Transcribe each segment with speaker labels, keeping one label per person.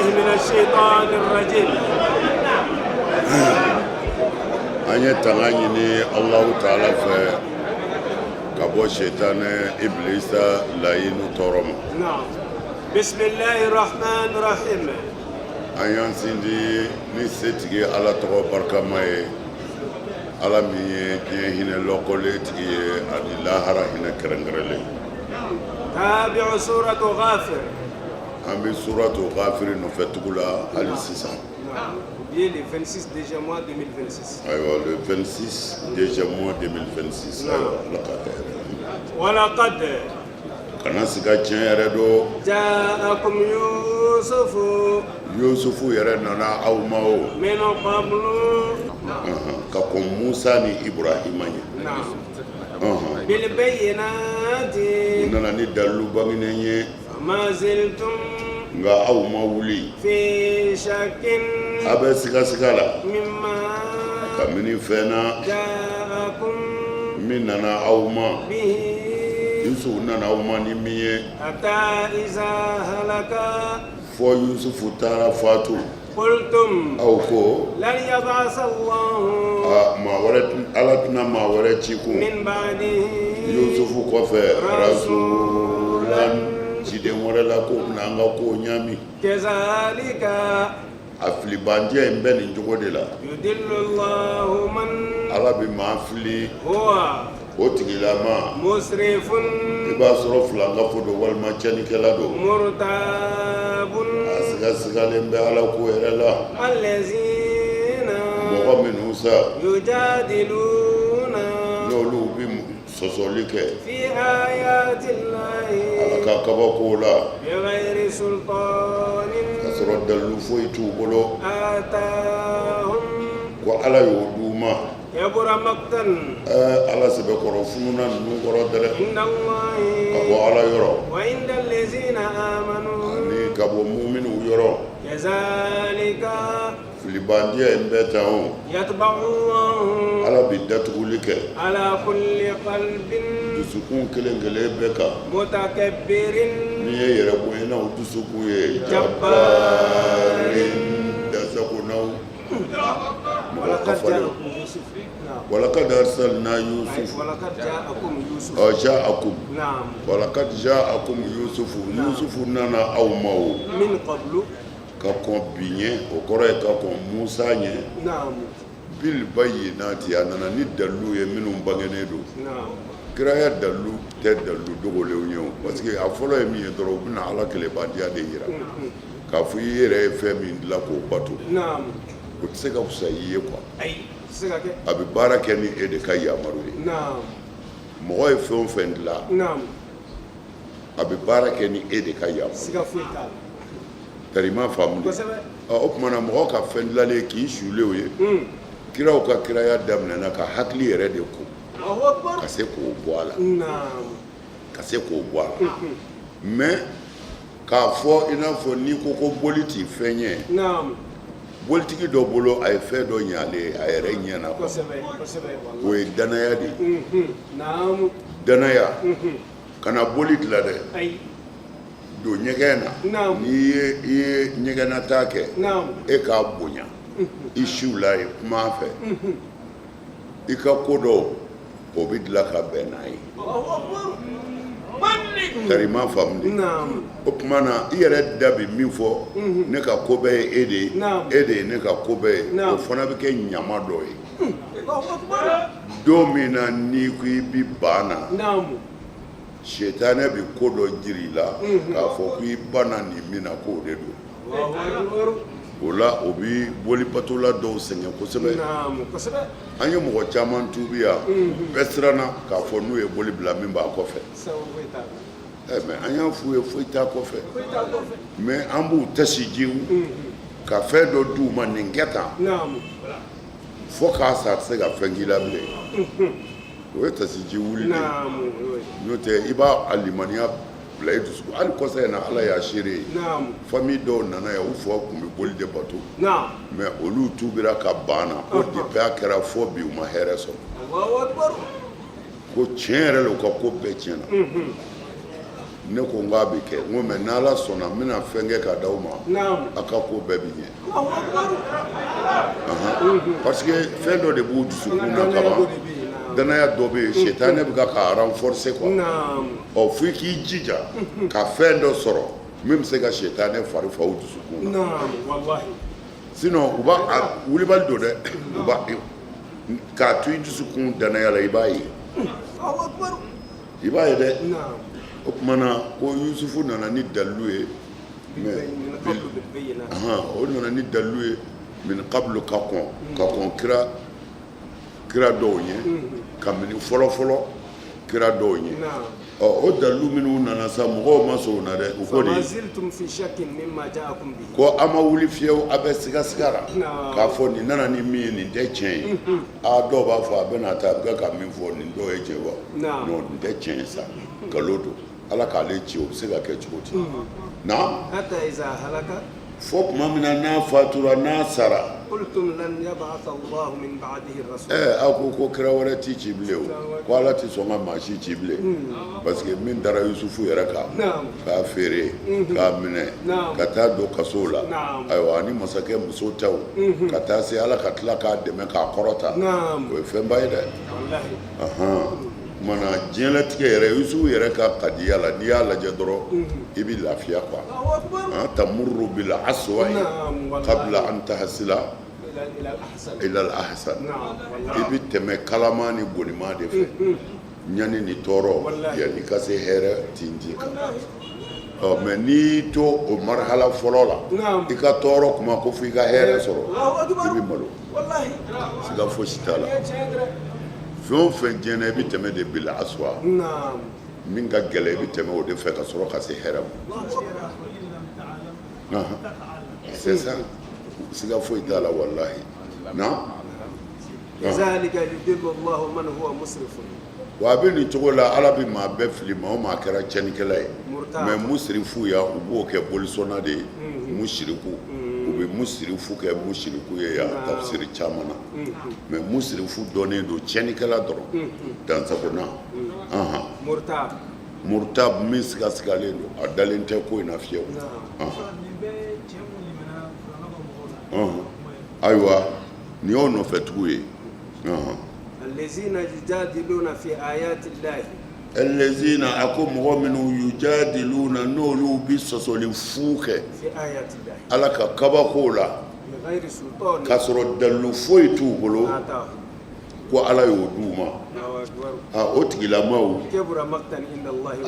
Speaker 1: بالله من الشيطان الرجيم.
Speaker 2: أن يتغني الله تعالى في كبو شيطان إبليس لين ترم.
Speaker 1: نعم. بسم الله الرحمن الرحيم.
Speaker 2: أن ينسندي نسيتي على تقو بركماي على مي هنا لوكوليت أن الله هنا كرنغرلي.
Speaker 1: تابع سورة غافر.
Speaker 2: أمي سورة غافر نفتقلا على السيسان.
Speaker 1: Le 26 déjà mois 2026.
Speaker 2: أيوة le 26 déjà mois 2026.
Speaker 1: ولقد
Speaker 2: kana siga tiɲɛ yɛrɛ do
Speaker 1: جاءكم يوسف
Speaker 2: Yusufu yɛrɛ nana aw ma o
Speaker 1: من قبل.
Speaker 2: ka kɔn Musa ni Ibrahima ye
Speaker 1: نعم. بالبينات.
Speaker 2: u nana ni dalilu banginen ye
Speaker 1: ما زلتم
Speaker 2: nka aw ma wuli
Speaker 1: في شك
Speaker 2: a bɛ siga la
Speaker 1: مما
Speaker 2: kabini fɛn na
Speaker 1: جاءكم
Speaker 2: min nana aw ma
Speaker 1: به
Speaker 2: Yusufu nana aw ma ni min ye
Speaker 1: حتى إذا هلك
Speaker 2: fɔ Yusufu taara fatu
Speaker 1: قلتم
Speaker 2: aw ko
Speaker 1: لن يبعث الله
Speaker 2: maa wɛrɛ Ala tɛna maa wɛrɛ ci kun
Speaker 1: من بعده
Speaker 2: Yusufu kɔfɛ rasulan ciden wɛrɛ la ko bɛna an ka kow ɲami
Speaker 1: كذلك
Speaker 2: a filibandiya in bɛ nin cogo de la
Speaker 1: يدل الله من
Speaker 2: Ala bɛ maa fili
Speaker 1: هو
Speaker 2: o tigilama
Speaker 1: مسرف
Speaker 2: i b'a sɔrɔ filangafo do walima cɛnikɛla do
Speaker 1: مرتاب
Speaker 2: a sigalen bɛ Ala ko yɛrɛ la
Speaker 1: الذين
Speaker 2: mɔgɔ minnu sa
Speaker 1: يجادلون
Speaker 2: n'olu bɛ sɔsɔli kɛ
Speaker 1: في آيات الله
Speaker 2: Ala ka kabako la
Speaker 1: بغير سلطان
Speaker 2: ka sɔrɔ dalilu foyi t'u bolo
Speaker 1: آتاهم
Speaker 2: ko Ala y'o d'u ma
Speaker 1: كبر مقتا
Speaker 2: Ala sɛbɛkɔrɔ fununa ninnu kɔrɔ dɛ
Speaker 1: عند الله
Speaker 2: ka bɔ Ala yɔrɔ
Speaker 1: وعند الذين آمنوا
Speaker 2: ani ka bɔ muminiw yɔrɔ
Speaker 1: كذلك
Speaker 2: filibandiya in bɛ tan o
Speaker 1: يطبع الله
Speaker 2: Ala bɛ datuguli kɛ
Speaker 1: على كل قلب
Speaker 2: dusukun kelen kelen bɛɛ kan
Speaker 1: متكبر
Speaker 2: ni ye yɛrɛ bonyenaw dusukun ye
Speaker 1: جبار
Speaker 2: dasagonaw mɔgɔ
Speaker 1: ولقد
Speaker 2: kafalen
Speaker 1: جاءكم يوسف. نعم.
Speaker 2: walakad arsalna Yusuf
Speaker 1: ولقد جاءكم يوسف.
Speaker 2: ja'akum
Speaker 1: نعم.
Speaker 2: walakad ja'akum Yusufu nana aw ma o
Speaker 1: من قبل.
Speaker 2: ka kɔn bi ɲɛ o kɔrɔ ye ka kɔn Musa ɲɛ
Speaker 1: نعم.
Speaker 2: bil bayyinati a nana ni dalilu ye minnu bangenen do
Speaker 1: نعم.
Speaker 2: kiraya dalilu tɛ dalilu dogolenw ye o parce que a fɔlɔ ye min ye dɔrɔn u bɛna Ala kɛlɛbandiya de yira k'a fɔ i yɛrɛ ye fɛn min dilan k'o bato
Speaker 1: نعم.
Speaker 2: o tɛ se ka fisa i ye quoi
Speaker 1: أي سكاكي.
Speaker 2: a bɛ baara kɛ ni e de ka yamaru ye
Speaker 1: نعم.
Speaker 2: mɔgɔ ye fɛn o fɛn dilan
Speaker 1: نعم.
Speaker 2: a bɛ baara kɛ ni e de ka yamaru
Speaker 1: سكافيتا.
Speaker 2: tari i m'a faamu de
Speaker 1: كسبة.
Speaker 2: o tuma na mɔgɔ ka fɛn dilanlen k'i sulen o ye kiraw ka kiraya daminɛna ka hakili yɛrɛ de ko
Speaker 1: الله أكبر.
Speaker 2: ka se k'o bɔ a la
Speaker 1: نعم.
Speaker 2: ka se k'o bɔ a la mais k'a fɔ i n'a fɔ n'i ko ko boli t'i fɛn ye
Speaker 1: نعم.
Speaker 2: bolitigi dɔ bolo a ye fɛn dɔ ɲalen a yɛrɛ ɲɛna quoi
Speaker 1: كسبة كسبة
Speaker 2: o
Speaker 1: والله.
Speaker 2: ye danaya de ye
Speaker 1: نعم.
Speaker 2: danaya kana boli dilan dɛ
Speaker 1: أي.
Speaker 2: don ɲɛgɛn na
Speaker 1: نعم.
Speaker 2: n'i ye ɲɛgɛnata kɛ
Speaker 1: نعم.
Speaker 2: e k'a bonya i siw la ye kuma a fɛ i ka ko dɔw o bɛ dilan ka bɛn n'a ye
Speaker 1: الله أكبر.
Speaker 2: tari i m'a faamu de
Speaker 1: نعم.
Speaker 2: o tuma na i yɛrɛ da bi min fɔ ne ka ko bɛɛ ye e de ye
Speaker 1: Naam.
Speaker 2: e de ye ne ka ko bɛɛ ye
Speaker 1: Naam.
Speaker 2: o fana bɛ kɛ ɲama dɔ ye
Speaker 1: الله أكبر.
Speaker 2: don min na n'i ko i bi ban na
Speaker 1: نعم.
Speaker 2: setanɛ bi ko dɔ jiri i la k'a fɔ ko i banna nin min na k'o de don
Speaker 1: الله أكبر.
Speaker 2: o la o bi bolibatola dɔw sɛgɛn kosɛbɛ
Speaker 1: نعم. كسبة.
Speaker 2: an ye mɔgɔ caman tubi yan bɛɛ siranna k'a fɔ n'u ye boli bila min b'a kɔfɛ
Speaker 1: سويتا.
Speaker 2: mɛ an y'a f'u ye foyi t'a kɔfɛ
Speaker 1: كويتا كوفي.
Speaker 2: mɛ an b'u tɛsi jiw ka fɛn dɔ d'u ma nin kɛ tan
Speaker 1: نعم.
Speaker 2: fo k'a sa tɛ se ka fɛn k'i la bilen o ye tɛsi ji wuli de ye
Speaker 1: نعم.
Speaker 2: n'o tɛ i b'a a limaniya bila i dusukun hali kɔsa in na ala y'a seere ye
Speaker 1: نعم.
Speaker 2: famille dɔw nana yan u fa tun bɛ boli de bato
Speaker 1: نعم.
Speaker 2: mɛ olu tubira ka ban na ko depuis a kɛra fɔ bi u ma hɛrɛ sɔrɔ
Speaker 1: الله أكبر.
Speaker 2: ko tiɲɛ yɛrɛ la u ka ko bɛɛ tiɲɛna ne ko n k'a bɛ kɛ n ko mɛ n'Ala sɔnna n bɛna fɛn kɛ k'a d'aw ma a ka ko bɛɛ bɛ ɲɛ parce que fɛn dɔ de b'u dusukun na kaban danaya dɔ bɛ yen sitana bɛ ka renforcer quoi ɔ fo i k'i jija ka fɛn dɔ sɔrɔ min bɛ se ka sitana fari fa u dusukun na sinon u b'a wulibali don dɛ u b'a k'a to i dusukun danaya la i b'a ye dɛ o tuma na ko Yusufu nana ni dalilu ye o nana ni dalilu ye min qablu ka kɔn kira dɔw ɲɛ kabini fɔlɔ kira dɔw ɲɛ o dalilu minnu nana sa mɔgɔw ma sɔn o na dɛ u ko de ko a ma wuli fiyewu a bɛ siga la k'a fɔ nin nana ni min ye nin tɛ tiɲɛ ye dɔw b'a fɔ a bɛna taa a bɛ ka min fɔ nin dɔw ye tiɲɛ wa non nin tɛ tiɲɛ ye sa nkalon don Ala k'ale ci o bɛ se ka kɛ cogo di na fo tuma min na n'a fatura n'a sara aw ko kira wɛrɛ t'i ci bilen o ko Ala tɛ sɔn ka maa si ci bilen parce que min dara Yusufu yɛrɛ kan k'a feere k'a minɛ ka taa don kaso la ayiwa ani masakɛ muso tɛw ka taa se Ala ka tila k'a dɛmɛ k'a kɔrɔta o ye fɛnba ye dɛ mana diɲɛlatigɛ yɛrɛ Yusufu yɛrɛ ka kadiya la n'i y'a lajɛ dɔrɔn i bɛ lafiya quoi tamurru bil aswa'i qabla an tahsila ila al ahsan i bɛ tɛmɛ kalaman ni bonima de fɛ ɲani ni tɔɔrɔ yanni ka se hɛrɛ tinti kan mɛ n'i to o marhala fɔlɔ la i ka tɔɔrɔ kuma ko fo i ka hɛrɛ sɔrɔ i bɛ malo siga fosi t'a la fɛn o fɛn diɲɛ na i bɛ tɛmɛ de bil aswa min ka gɛlɛn i bɛ tɛmɛ o de fɛ ka sɔrɔ ka se hɛrɛ ma c'est ça siga foyi t'a la walahi na wa a bɛ nin cogo la Ala bɛ maa bɛɛ fili maa o maa kɛra tiɲɛnikɛla ye mɛ musirifu ya u b'o kɛ bolisɔnna de ye musiriku u bɛ musirifu kɛ musiriku ye yan tafsiri caman na mɛ musirifu dɔnnen don tiɲɛnikɛla dɔrɔn dansagona murtab min sigasigalen don a dalen tɛ ko in na fiyewu ayiwa nin y'o nɔfɛtigiw ye
Speaker 3: allazina yujadiluna fi ayati llahi
Speaker 2: allazina ako mɔgɔ minnu yujadiluna n'olu bi sɔsɔli fu kɛ
Speaker 3: fi ayati llahi
Speaker 2: Ala ka kabako la
Speaker 3: bighairi sultani
Speaker 2: k'a sɔrɔ dalilu foyi t'u bolo ko Ala y'o d'u ma o tigilamaw
Speaker 3: kebura maqtan inda Allahi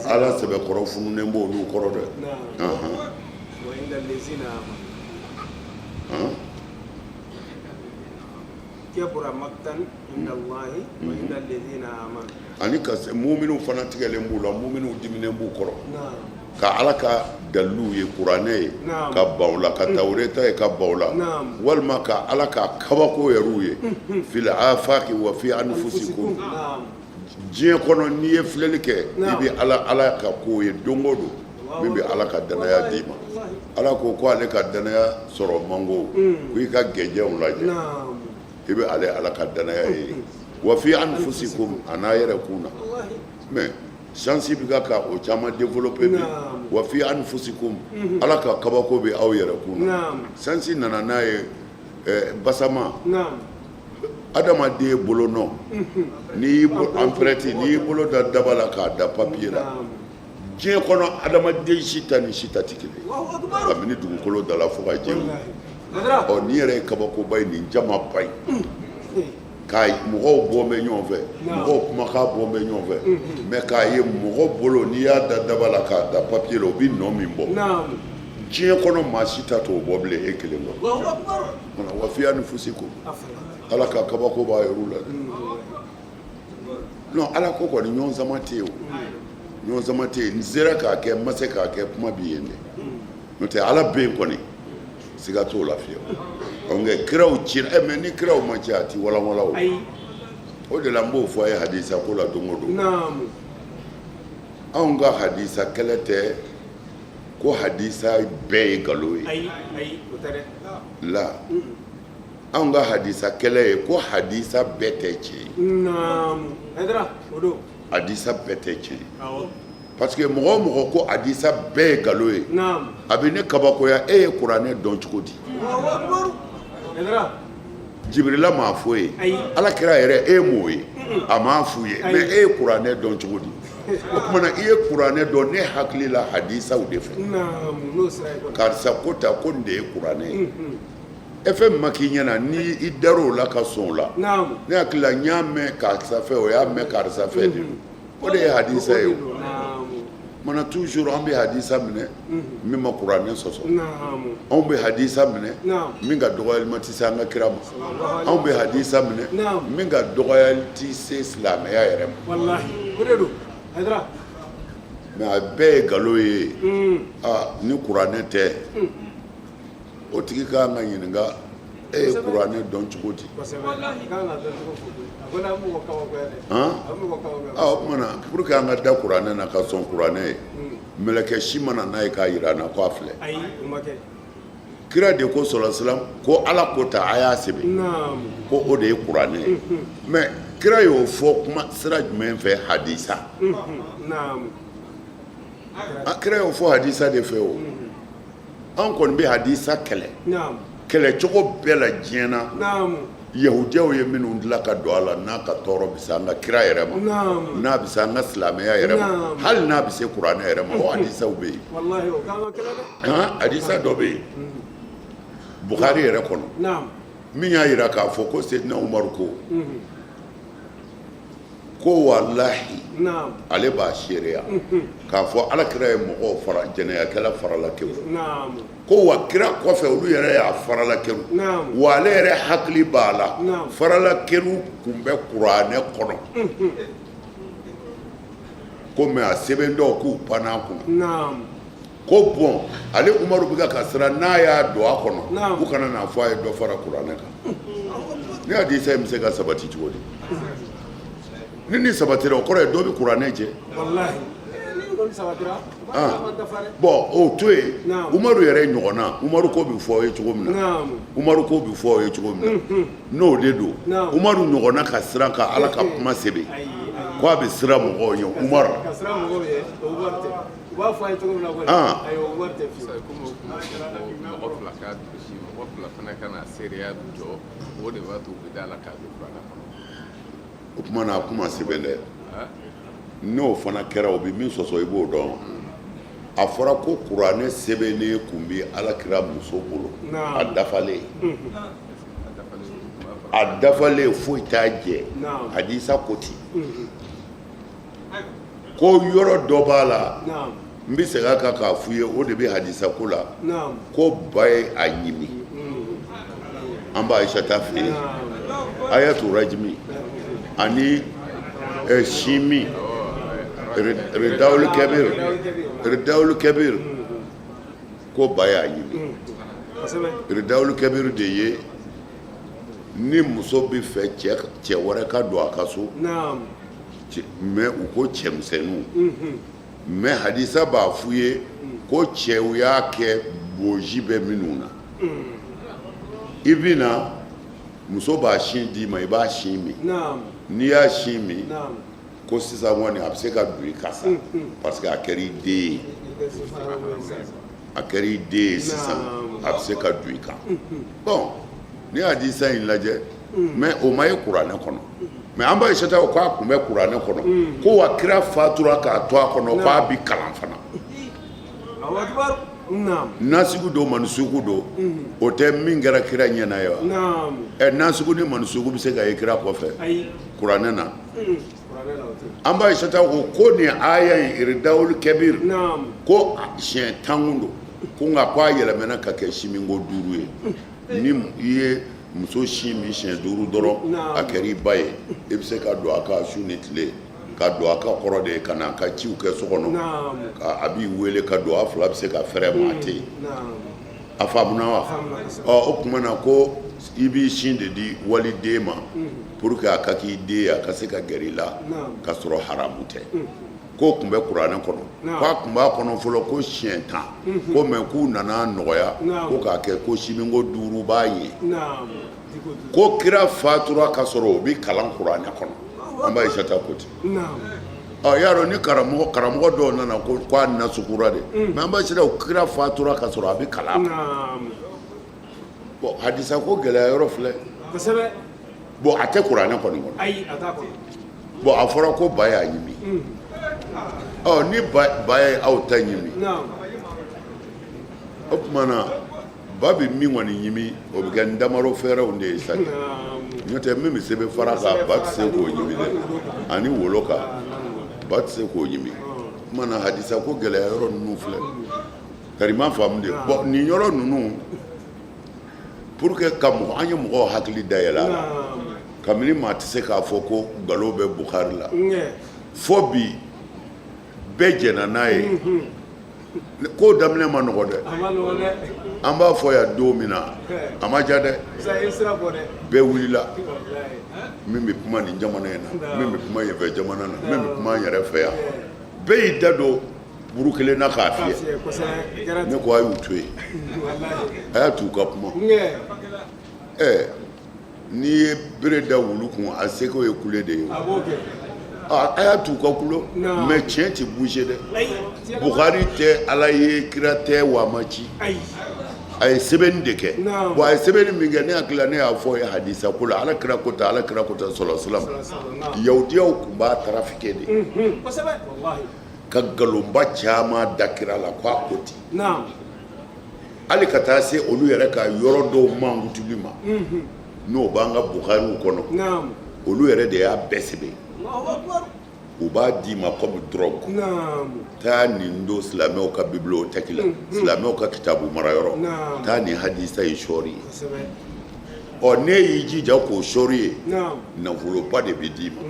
Speaker 2: Ala sɛbɛkɔrɔ fununen b'olu kɔrɔ dɛ
Speaker 3: wa inda allazina amanu kebura maqtan inda Allahi wa inda allazina amanu
Speaker 2: ani ka mu'minu fana tigɛlen b'u la mu'minu diminen b'u kɔrɔ ka Ala ka dalilu ye kuranɛ ye ka ban o la ka tawureta ye ka ban o la walima ka Ala ka kabako yɛrɛw ye fil afaqi wa fi anfusikum diɲɛ kɔnɔ n'i ye filɛli kɛ i bɛ Ala ka ko ye don o don min bɛ Ala ka danaya d'i ma Ala ko ale ka danaya sɔrɔ mango ko i ka gɛnjɛnw lajɛ i bɛ Ala ka danaya ye wa fi anfusikum a n'a yɛrɛ kun na mais chance bɛ ka o caman développer bi wa fi anfusikum Ala ka kabako bɛ aw yɛrɛ kun na chance nana n'a ye basama adamaden bolo nɔ n'i y'i emprunté n'i y'i bolo da daba la k'a da papier la diɲɛ kɔnɔ adamaden si ta ni si ta tɛ kelen kabini dugukolo da la fo ka diɲɛ wuli nin yɛrɛ ye kabakoba ye nin jamaba ye ka mɔgɔw bɔn bɛ ɲɔgɔn fɛ mɔgɔw kumakan bɔn bɛ ɲɔgɔn fɛ mɛ k'a ye mɔgɔ bolo n'i y'a da daba la k'a da papier la o bɛ nɔ min bɔ diɲɛ kɔnɔ maa si ta t'o bɔ bilen e kelen kɔ wa fi anfusikum Ala ka kabako b'a yɛrɛw la dɛ non Ala ko kɔni ɲɔgɔn sama tɛ yen o ɲɔgɔn sama tɛ yen n sera k'a kɛ n ma se k'a kɛ kuma b'i yen dɛ n'o tɛ Ala bɛ yen kɔni siga t'o la fiyewu nka kiraw cira mɛ ni kiraw ma ci a ti walanwala o de la n b'o fɔ a ye hadisa ko la don o don anw ka hadisa kɛlɛ tɛ ko hadisa bɛɛ ye nkalon ye la anw ka hadisa kɛlɛ ye ko hadisa bɛɛ tɛ tiɲɛ ye hadisa bɛɛ tɛ tiɲɛ ye parce que mɔgɔ ko hadisa bɛɛ ye galo ye a bɛ ne kabakoya e ye kuranɛ dɔn cogo di Jibrila m'a fɔ ye ala kira yɛrɛ e m'o ye a m'a f'u ye mais e ye kuranɛ dɔn cogo di o kumana i ye kuranɛ dɔn ne hakili la hadisaw de fɛ karisa ko ta ko nin de ye kuranɛ ye e fɛn min ma k'i ɲɛna ni i dar'o la ka sɔn o la ne hakili la n y'a mɛn karisa fɛ o y'a mɛn karisa fɛ de o de ye hadisa ye o mana toujours an bɛ hadisa minɛ min ma kuranɛ sɔsɔ anw bɛ hadisa minɛ min ka dɔgɔyalima tɛ se an ka kira ma anw bɛ hadisa minɛ min ka dɔgɔyali tɛ se silamɛya yɛrɛ ma mais a bɛɛ ye nkalon ye ni kuranɛ tɛ o tigi ka kan ka ɲininka e ye kuranɛ dɔn cogo di o kumana pour que an ka da kuranɛ na ka sɔn kuranɛ ye mɛlɛkɛ si mana n'a ye k'a jira an na ko a filɛ kira de ko sɔlasilam ko ala ko ta a y'a sɛbɛn ko o de ye kuranɛ ye mais kira y'o fɔ kuma sira jumɛn fɛ hadisa kira y'o fɔ hadisa de fɛ o an kɔni bɛ hadisa kɛlɛ kɛlɛcogo bɛɛ la diɲɛ na yahudiyaw ye minnu dilan ka don a la n'a ka tɔɔrɔ bɛ se an ka kira yɛrɛ ma n'a bɛ se an ka silamɛya yɛrɛ ma hali n'a bɛ se kuranɛ yɛrɛ ma o hadisaw bɛ yen hadisa dɔ bɛ yen Bukhari yɛrɛ kɔnɔ min y'a jira k'a fɔ ko Seydina Umaru ko walahi ale b'a seereya k'a fɔ alakira ye mɔgɔw fara jɛnɛyakɛla farala kewu ko wa kira kɔfɛ olu yɛrɛ y'a farala kewu wa ale yɛrɛ hakili b'a la farala kewu tun bɛ kuranɛ kɔnɔ ko mais a sɛbɛn dɔw k'u panna a kunna ko bon ale Umaru bɛ ka siran n'a y'a don a kɔnɔ u kana n'a fɔ a ye dɔ fara kuranɛ kan ne hadisa in bɛ se ka sabati cogo di ni sabatira o kɔrɔ ye dɔ bɛ kuranɛ jɛ bon o to yen Umaru yɛrɛ ɲɔgɔnna Umaru ko bɛ fɔ aw ye cogo min na Umaru ko bɛ fɔ aw ye cogo min na n'o de don Umaru ɲɔgɔnna ka siran ka ala ka kuma sɛbɛn ko a bɛ siran mɔgɔw ɲɛ Umaru o kuma na kuma sɛbɛn dɛ n'o fana kɛra o bɛ min sɔsɔ i b'o dɔn a fɔra ko kuranɛ sɛbɛnnen kun bɛ alakira muso bolo a dafalen foyi t'a jɛ hadisa ko ten ko yɔrɔ dɔ b'a la n bɛ segin a kan k'a f'u ye o de bɛ hadisa ko la ko ba ye a ɲimi an b'a Aisata fɛ yen ayatu rajimi ani shimi ridawul kabir ko ba y'a ɲimi ridawul kabir de ye ni muso bɛ fɛ cɛ wɛrɛ ka don a ka so mais u ko cɛmisɛnninw mais hadisa b'a f'u ye ko cɛw y'a kɛ boji bɛ minnu na i bɛ na muso b'a sin d'i ma i b'a sin min n'i y'a sin min ko sisan kɔni a bɛ se ka don i ka sa parce que a kɛra i den ye sisan a bɛ se ka don i kan bon ni hadisa in lajɛ mais o ma ye kuranɛ kɔnɔ mais an b'a Aisata ko a tun bɛ kuranɛ kɔnɔ ko wa kira fatura k'a to a kɔnɔ k'a bi kalan fana nasigu do mansugu do o tɛ min kɛra kira ɲɛna ye wa nasigu ni mansugu bɛ se ka ye kira kɔfɛ kuranɛ na an b'a Aisata ko nin aya in iridawul kabir ko siɲɛ 10 do ko nka ko a yɛlɛmana ka kɛ siminko 5 ye ni i ye muso sin min siɲɛ 5 dɔrɔn a kɛra i ba ye i bɛ se ka don a ka su ni tile ka don a ka kɔrɔ de ka na a ka ciw kɛ so kɔnɔ a b'i wele ka don a fila bɛ se ka fɛrɛ maa tɛ yen a faamuna wa o tuma na ko i b'i sin de di waliden ma pour que a ka k'i den ye a ka se ka gɛrɛ i la ka sɔrɔ haramu tɛ k'o tun bɛ kuranɛ kɔnɔ k'a tun b'a kɔnɔ fɔlɔ ko siɲɛ 10 ko mais k'u nana nɔgɔya ko k'a kɛ ko siminko 5 b'a ye ko kira fatura ka sɔrɔ o bɛ kalan kuranɛ kɔnɔ an b'a Aisata ko ten yaro ni karamɔgɔ dɔw nana ko a na sukura de mais an b'a sira o kira fatura ka sɔrɔ a bɛ kalan bon hadisa ko gɛlɛya yɔrɔ filɛ
Speaker 3: kosɛbɛ
Speaker 2: bon a tɛ kuranɛ kɔni kɔnɔ
Speaker 3: ayi a t'a kɔnɔ
Speaker 2: bon a fɔra ko ba y'a ɲimi ni ba ye aw ta ɲimi o tuma na ba bɛ min kɔni ɲimi o bɛ kɛ ndamaro fɛrɛw de ye sa n'o tɛ min bɛ sɛbɛn fara kan ba tɛ se k'o ɲimi dɛ ani wolo kan ba tɛ se k'o ɲimi o tuma na hadisa ko gɛlɛya yɔrɔ ninnu filɛ karima faamu de bon nin yɔrɔ ninnu pour que ka mɔgɔ an ye mɔgɔw hakili dayɛlɛ a la kabini maa tɛ se k'a fɔ ko nkalon bɛ Bukhari la fo bi bɛɛ jɛnna n'a ye ko daminɛ ma nɔgɔ dɛ an b'a fɔ yan don min na a ma ja dɛ bɛɛ wulila min bɛ kuma nin jamana in na min bɛ kuma yen fɛ jamana na min bɛ kuma an yɛrɛ fɛ yan bɛɛ y'i da don buru kelen na k'a fiyɛ ne ko a y'u to yen a y'a t'u ka kuma n'i ye bere da wulu kun a seko ye kule de ye a y'a t'u ka kulo mais tiɲɛ tɛ bouger dɛ Bukhari tɛ ala ye kira tɛ wa ma ci a ye sɛbɛnni de kɛ bon a ye sɛbɛnni min kɛ ne hakili la ne y'a fɔ ye hadisa ko la ala kira ko ta sallallahu alaihi wasallam yahudiyaw tun b'a trafiquer de ka galonba caman da kira la ko a ko ten hali ka taa se olu yɛrɛ ka yɔrɔ dɔw mangutuli ma n'o b'an ka Bukhariw kɔnɔ olu yɛrɛ de y'a bɛɛ sɛbɛn u b'a d'i ma comme drogue taa nin don silamɛw ka bibliothèque la silamɛw ka kitabu marayɔrɔ taa nin hadisa ye sɔɔri ye ne y'i jija k'o sɔɔri ye nafoloba de bɛ d'i ma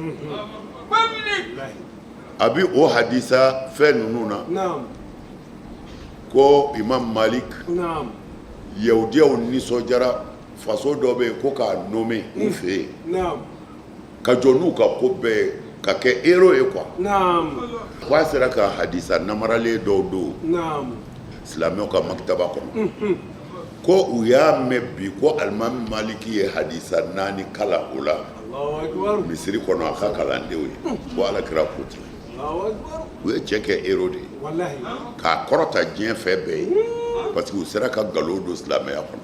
Speaker 2: a bi o hadisa fɛn ninnu na ko Imam Malik yahudiyaw nisɔndiyara faso dɔ bɛ yen ko k'a nommé u fɛ yen ka jɔ n'u ka ko bɛɛ ka kɛ héros ye quoi k'a sera ka hadisa namaralen dɔw don silamɛw ka maktaba kɔnɔ ko u y'a mɛn bi ko alimami Maliki ye hadisa 4 kalan o la misiri kɔnɔ a ka kalandenw ye ko alakira ko ten u ye cɛ kɛ héros de ye k'a kɔrɔta diɲɛ fɛn bɛɛ ye parce que u sera ka nkalon don silamɛya kɔnɔ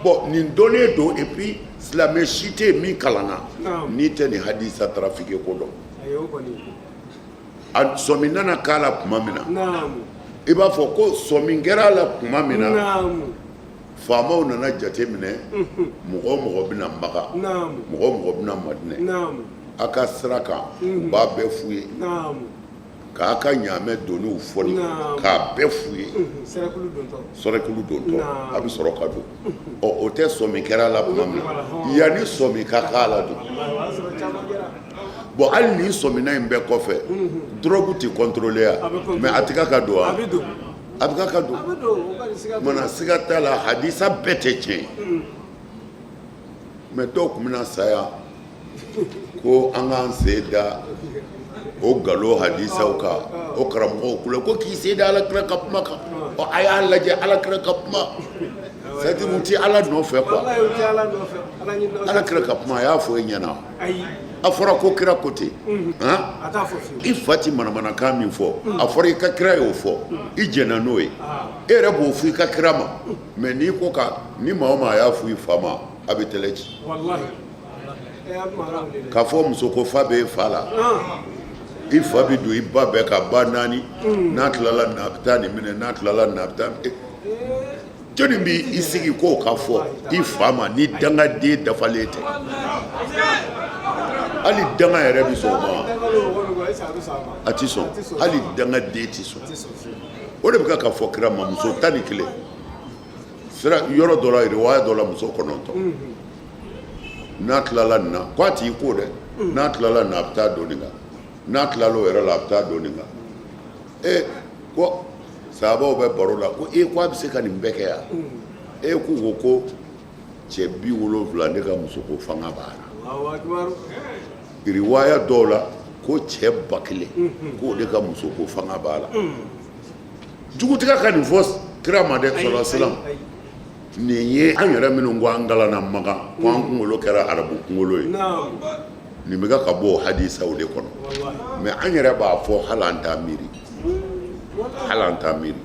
Speaker 2: bon nin donnen don et puis silamɛ si tɛ min kalanna n'i tɛ nin hadisa trafiqué ko dɔn a sɔmi nana k'a la tuma min na i b'a fɔ ko sɔmi kɛra la tuma min na faamaw nana jate minɛ mɔgɔ o mɔgɔ bɛna Maka mɔgɔ o mɔgɔ bɛna Madinɛ a ka sira kan u b'a bɛɛ f'u ye k'a ka ɲaamɛ doniw fɔli k'a bɛɛ f'u ye sɔrɛkulu dontɔ a bɛ sɔrɔ ka don o tɛ sɔmi kɛra la tuma min na yanni sɔmi ka k'a la don bon hali ni sɔmina in bɛɛ kɔfɛ drogue tɛ contrôler yan mais a tɛ ka don wa a bɛ ka don mana siga t'a la hadisa bɛɛ tɛ tiɲɛ mais dɔw tun bɛna sa yan ko an k'an sen da o galo hadisaw kan o karamɔgɔw kula ko k'i sen da alakira ka kuma kan a y'a lajɛ alakira ka kuma c'est à dire u tɛ ala nɔfɛ quoi alakira ka kuma a y'a fɔ e ɲɛna a fɔra ko kira ko ten i fa ti manamanakan min fɔ a fɔra i ka kira y'o fɔ i jɛnna n'o ye e yɛrɛ b'o fɔ i ka kira ma mais n'i ko ka ni maa o maa y'a fɔ i fa ma a bɛ tɛlɛ ci k'a fɔ muso ko fa bɛ fa la i fa bɛ don i ba bɛɛ ka ba 4 n'a tilala nin a bɛ taa nin minɛ n'a tilala nin a bɛ taa jɔnni b'i sigi k'o ka fɔ i fa ma ni dangaden dafalen tɛ hali danga yɛrɛ bɛ sɔn o ma a tɛ sɔn hali dangaden tɛ sɔn o de bɛ ka fɔ kira ma muso 11 sira yɔrɔ dɔ la riwaya dɔ la muso 9 n'a tilala nin na ko a t'i ko dɛ n'a tilala nin na a bɛ taa don nin kan n'a tilala o yɛrɛ la a bɛ taa don nin kan ko sahabaw bɛ baro la ko ko a bɛ se ka nin bɛɛ kɛ yan k'u ko cɛ 70 ne ka musoko fanga b'a la riwaya dɔw la ko cɛ 1000 k'o de ka musoko fanga b'a la jugutigɛ ka nin fɔ kira ma dɛ sallallahu alaihi wasallam nin ye an yɛrɛ minnu ko an kalanna Maka ko an kunkolo kɛra arabu kunkolo ye nin bɛ ka bɔ hadisaw de kɔnɔ mais an yɛrɛ b'a fɔ hali an t'a miiri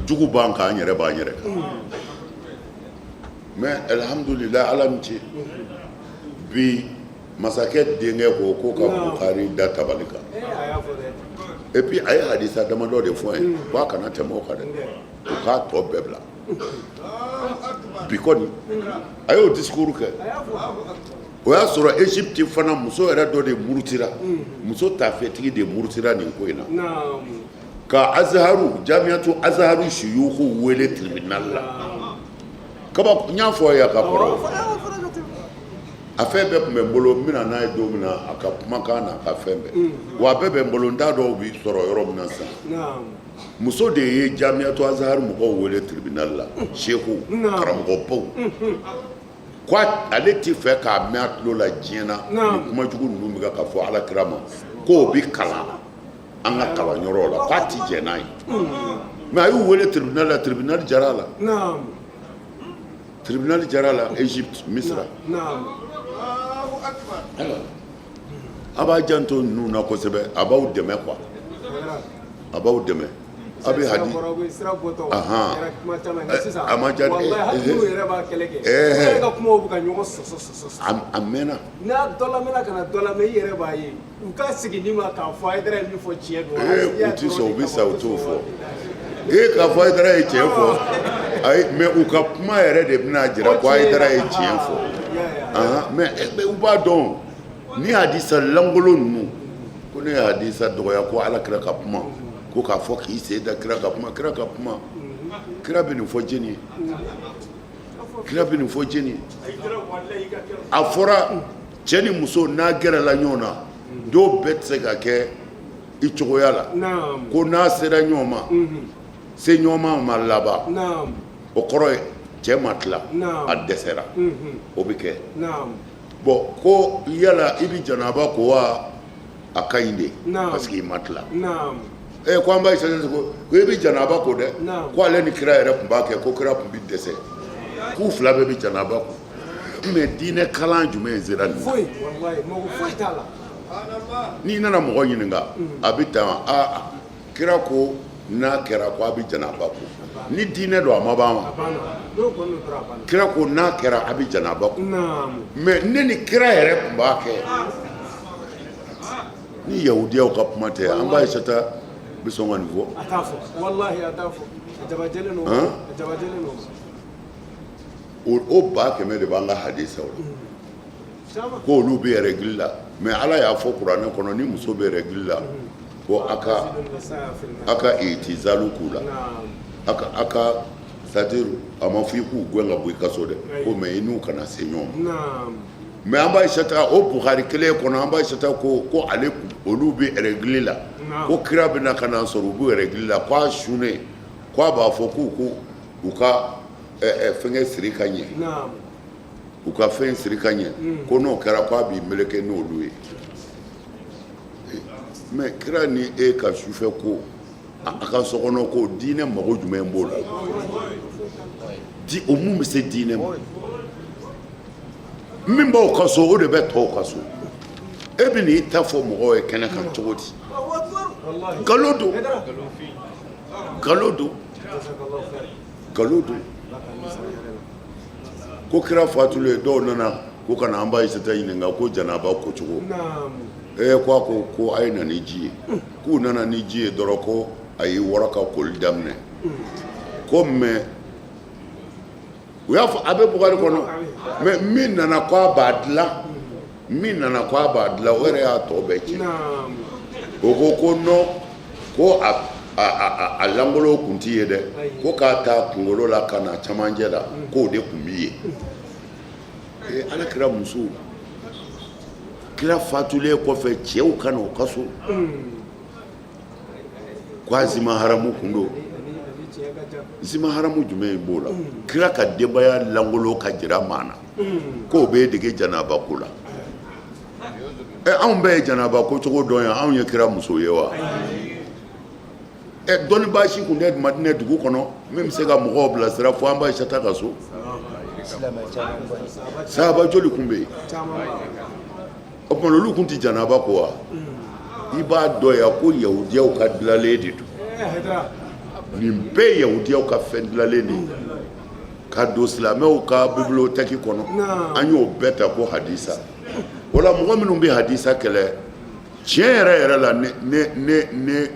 Speaker 2: jugu b'an kan an yɛrɛ b'an yɛrɛ kan mais alhamdulillah ala ni ce bi masakɛ denkɛ ko ka Bukhari da tabali kan et puis a ye hadisa damadɔ de fɔ ye ko a kana tɛmɛ o kan dɛ o k'a tɔ bɛɛ bila bi kɔni a y'o discours kɛ o y'a sɔrɔ Égypte fana muso yɛrɛ dɔ de murutira muso taafetigi de murutira nin ko in na ka Azaharu Jamiyatu Azaharu suyuku wele tribunal la kaba n y'a fɔ a ye a ka kɔrɔ a fɛn bɛɛ tun bɛ n bolo n bɛna n'a ye don min na a ka kumakan n'a ka fɛn bɛɛ wa a bɛɛ bɛ n bolo n t'a dɔn u bɛ sɔrɔ yɔrɔ min na sisan muso de ye Jamiyatu Azaharu mɔgɔw wele tribunal la seku karamɔgɔbaw ko ale tɛ fɛ k'a mɛn a tulo la diɲɛ na ni kuma jugu ninnu bɛ ka fɔ Alakira ma k'o bɛ kalan an ka kalanyɔrɔw la k'a tɛ jɛn n'a ye mais a y'u wele tribunal la tribunal jara la tribunal jara la Égypte Misra a b'a janto ninnu na kosɛbɛ a b'aw dɛmɛ quoi a b'aw dɛmɛ a bɛ hadi a ma ja a mɛnna n'a dɔlamɛna ka na dɔlamɛ i yɛrɛ b'a ye u ka sigi ni ma k'a fɔ a ye dara min fɔ tiɲɛ don u tɛ sɔn u bɛ sa u t'o fɔ k'a fɔ a ye dara ye tiɲɛ fɔ ayi mais u ka kuma yɛrɛ de bɛna jira ko a ye dara ye tiɲɛ fɔ mais u b'a dɔn ni hadisa lankolon ninnu ko ne ye hadisa dɔgɔya ko Alakira ka kuma ko k'a fɔ k'i sen da kira ka kuma kira bɛ nin fɔ jeni ye kira bɛ nin fɔ jeni ye a fɔra cɛ ni muso n'a gɛrɛla ɲɔgɔn na dɔw bɛɛ tɛ se ka kɛ i cogoya la ko n'a sera ɲɔgɔn ma se ɲɔgɔn ma laban o kɔrɔ ye cɛ ma tila a dɛsɛra o bɛ kɛ bon ko yala i bɛ janaba ko wa a ka ɲi de parce que i ma tila ko an b'a ye sisan ko i bɛ janaba ko dɛ ko ale ni kira yɛrɛ tun b'a kɛ ko kira tun bɛ dɛsɛ k'u fila bɛɛ bɛ janaba ko mais diinɛ kalan jumɛn sera nin na n'i nana mɔgɔ ɲininka a bɛ tan kira ko n'a kɛra ko a bɛ janaba ko ni diinɛ don a ma ban ma kira ko n'a kɛra a bɛ janaba ko mais ne ni kira yɛrɛ tun b'a kɛ ni yahudiyaw ka kuma tɛ an b'a ye sata bɛ sɔn ka nin fɔ a t'a fɔ walahi a t'a fɔ a jabajɛlen don o ba kɛmɛ de b'an ka hadisaw la ko olu bɛ règle la mais Ala y'a fɔ kuranɛ kɔnɔ ni muso bɛ règle la ko a ka itizalu k'u la a ka c'est-à-dire a ma fɔ i k'u gɛn ka bɔ i ka so dɛ ko mais i n'u kana se ɲɔgɔn ma mais an b'a ye sata o Bukhari kelen kɔnɔ an b'a ye sata ko ale olu bɛ règle la ko kira bɛna ka na sɔrɔ u bɛ règle la ko a sunnen ko a b'a fɔ k'u ka fɛngɛ siri ka ɲɛ u ka fɛn siri ka ɲɛ ko n'o kɛra ko a b'i meleke n'olu ye mais kira ni e ka sufɛ ko a ka sokɔnɔ ko diinɛ mago jumɛn b'o la o mun bɛ se diinɛ ma min b'aw ka so o de bɛ tɔw ka so e bɛ n'i ta fɔ mɔgɔw ye kɛnɛ kan cogo di nkalon don ko kira fatulen dɔw nana ko kana an b'a ye sata ɲininka ko janaba ko cogo ko a ye na ni ji ye k'u nana ni ji ye dɔrɔn ko a ye wɔrɔ ka koli daminɛ ko mais u y'a fɔ a bɛ Bukhari kɔnɔ mais min nana ko a b'a dilan o yɛrɛ y'a tɔ bɛɛ tiɲɛ o ko non ko a langolo kun t'i ye dɛ ko k'a ta kunkolo la ka na camancɛ la k'o de kun b'i ye Alakira muso kira fatulen kɔfɛ cɛw ka na o ka so ko a zima haramu kun don zima haramu jumɛn b'o la kira ka denbaya langolo ka jira maa na k'o bɛ dege janaba ko la anw bɛɛ ye janaba ko cogo dɔn yan anw ye kira muso ye wa dɔnni baasi kun tɛ Madinɛ dugu kɔnɔ min bɛ se ka mɔgɔw bilasira fo an b'a sata ka so sahaba joli kun bɛ yen o kuma olu kun ti janaba ko wa i b'a dɔn ya ko yahudiyaw ka dilanlen de don nin bɛɛ yahudiyaw ka fɛn dilanlen de ka don silamɛw ka bibliotɛki kɔnɔ an y'o bɛɛ ta ko hadisa o la mɔgɔ minnu bɛ hadisa kɛlɛ tiɲɛ yɛrɛ yɛrɛ la ne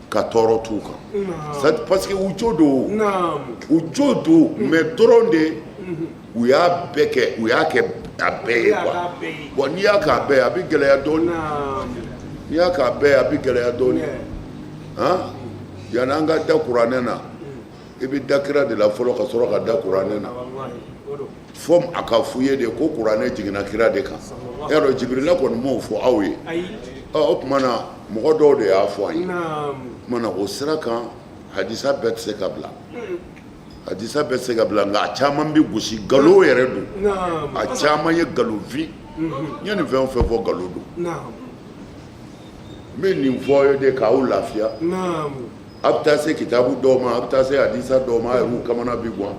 Speaker 2: ka tɔɔrɔ t'u kan parce que u jo don mais dɔrɔn de u y'a bɛɛ kɛ u y'a kɛ a bɛɛ ye quoi bon n'i y'a k'a bɛɛ a bɛ gɛlɛya dɔɔni n'i y'a k'a bɛɛ a bɛ gɛlɛya dɔɔni han yanni an ka da kuranɛ na i bɛ da kira de la fɔlɔ ka sɔrɔ ka da kuranɛ na fo a ka f'u ye de ko kuranɛ jiginna kira de kan e y'a dɔn jibirila kɔni m'o fɔ aw ye o tuma na mɔgɔ dɔw de y'a fɔ an ye o tuma na o sira kan hadisa bɛɛ tɛ se ka bila hadisa bɛɛ tɛ se ka bila nka a caman bɛ gosi nkalon yɛrɛ don a caman ye nkalonfin n ye nin fɛn o fɛn fɔ nkalon don n bɛ nin fɔ aw ye de k'aw lafiya a bɛ taa se kitabu dɔw ma a bɛ taa se hadisa dɔw ma a yɛrɛw kamana bi gan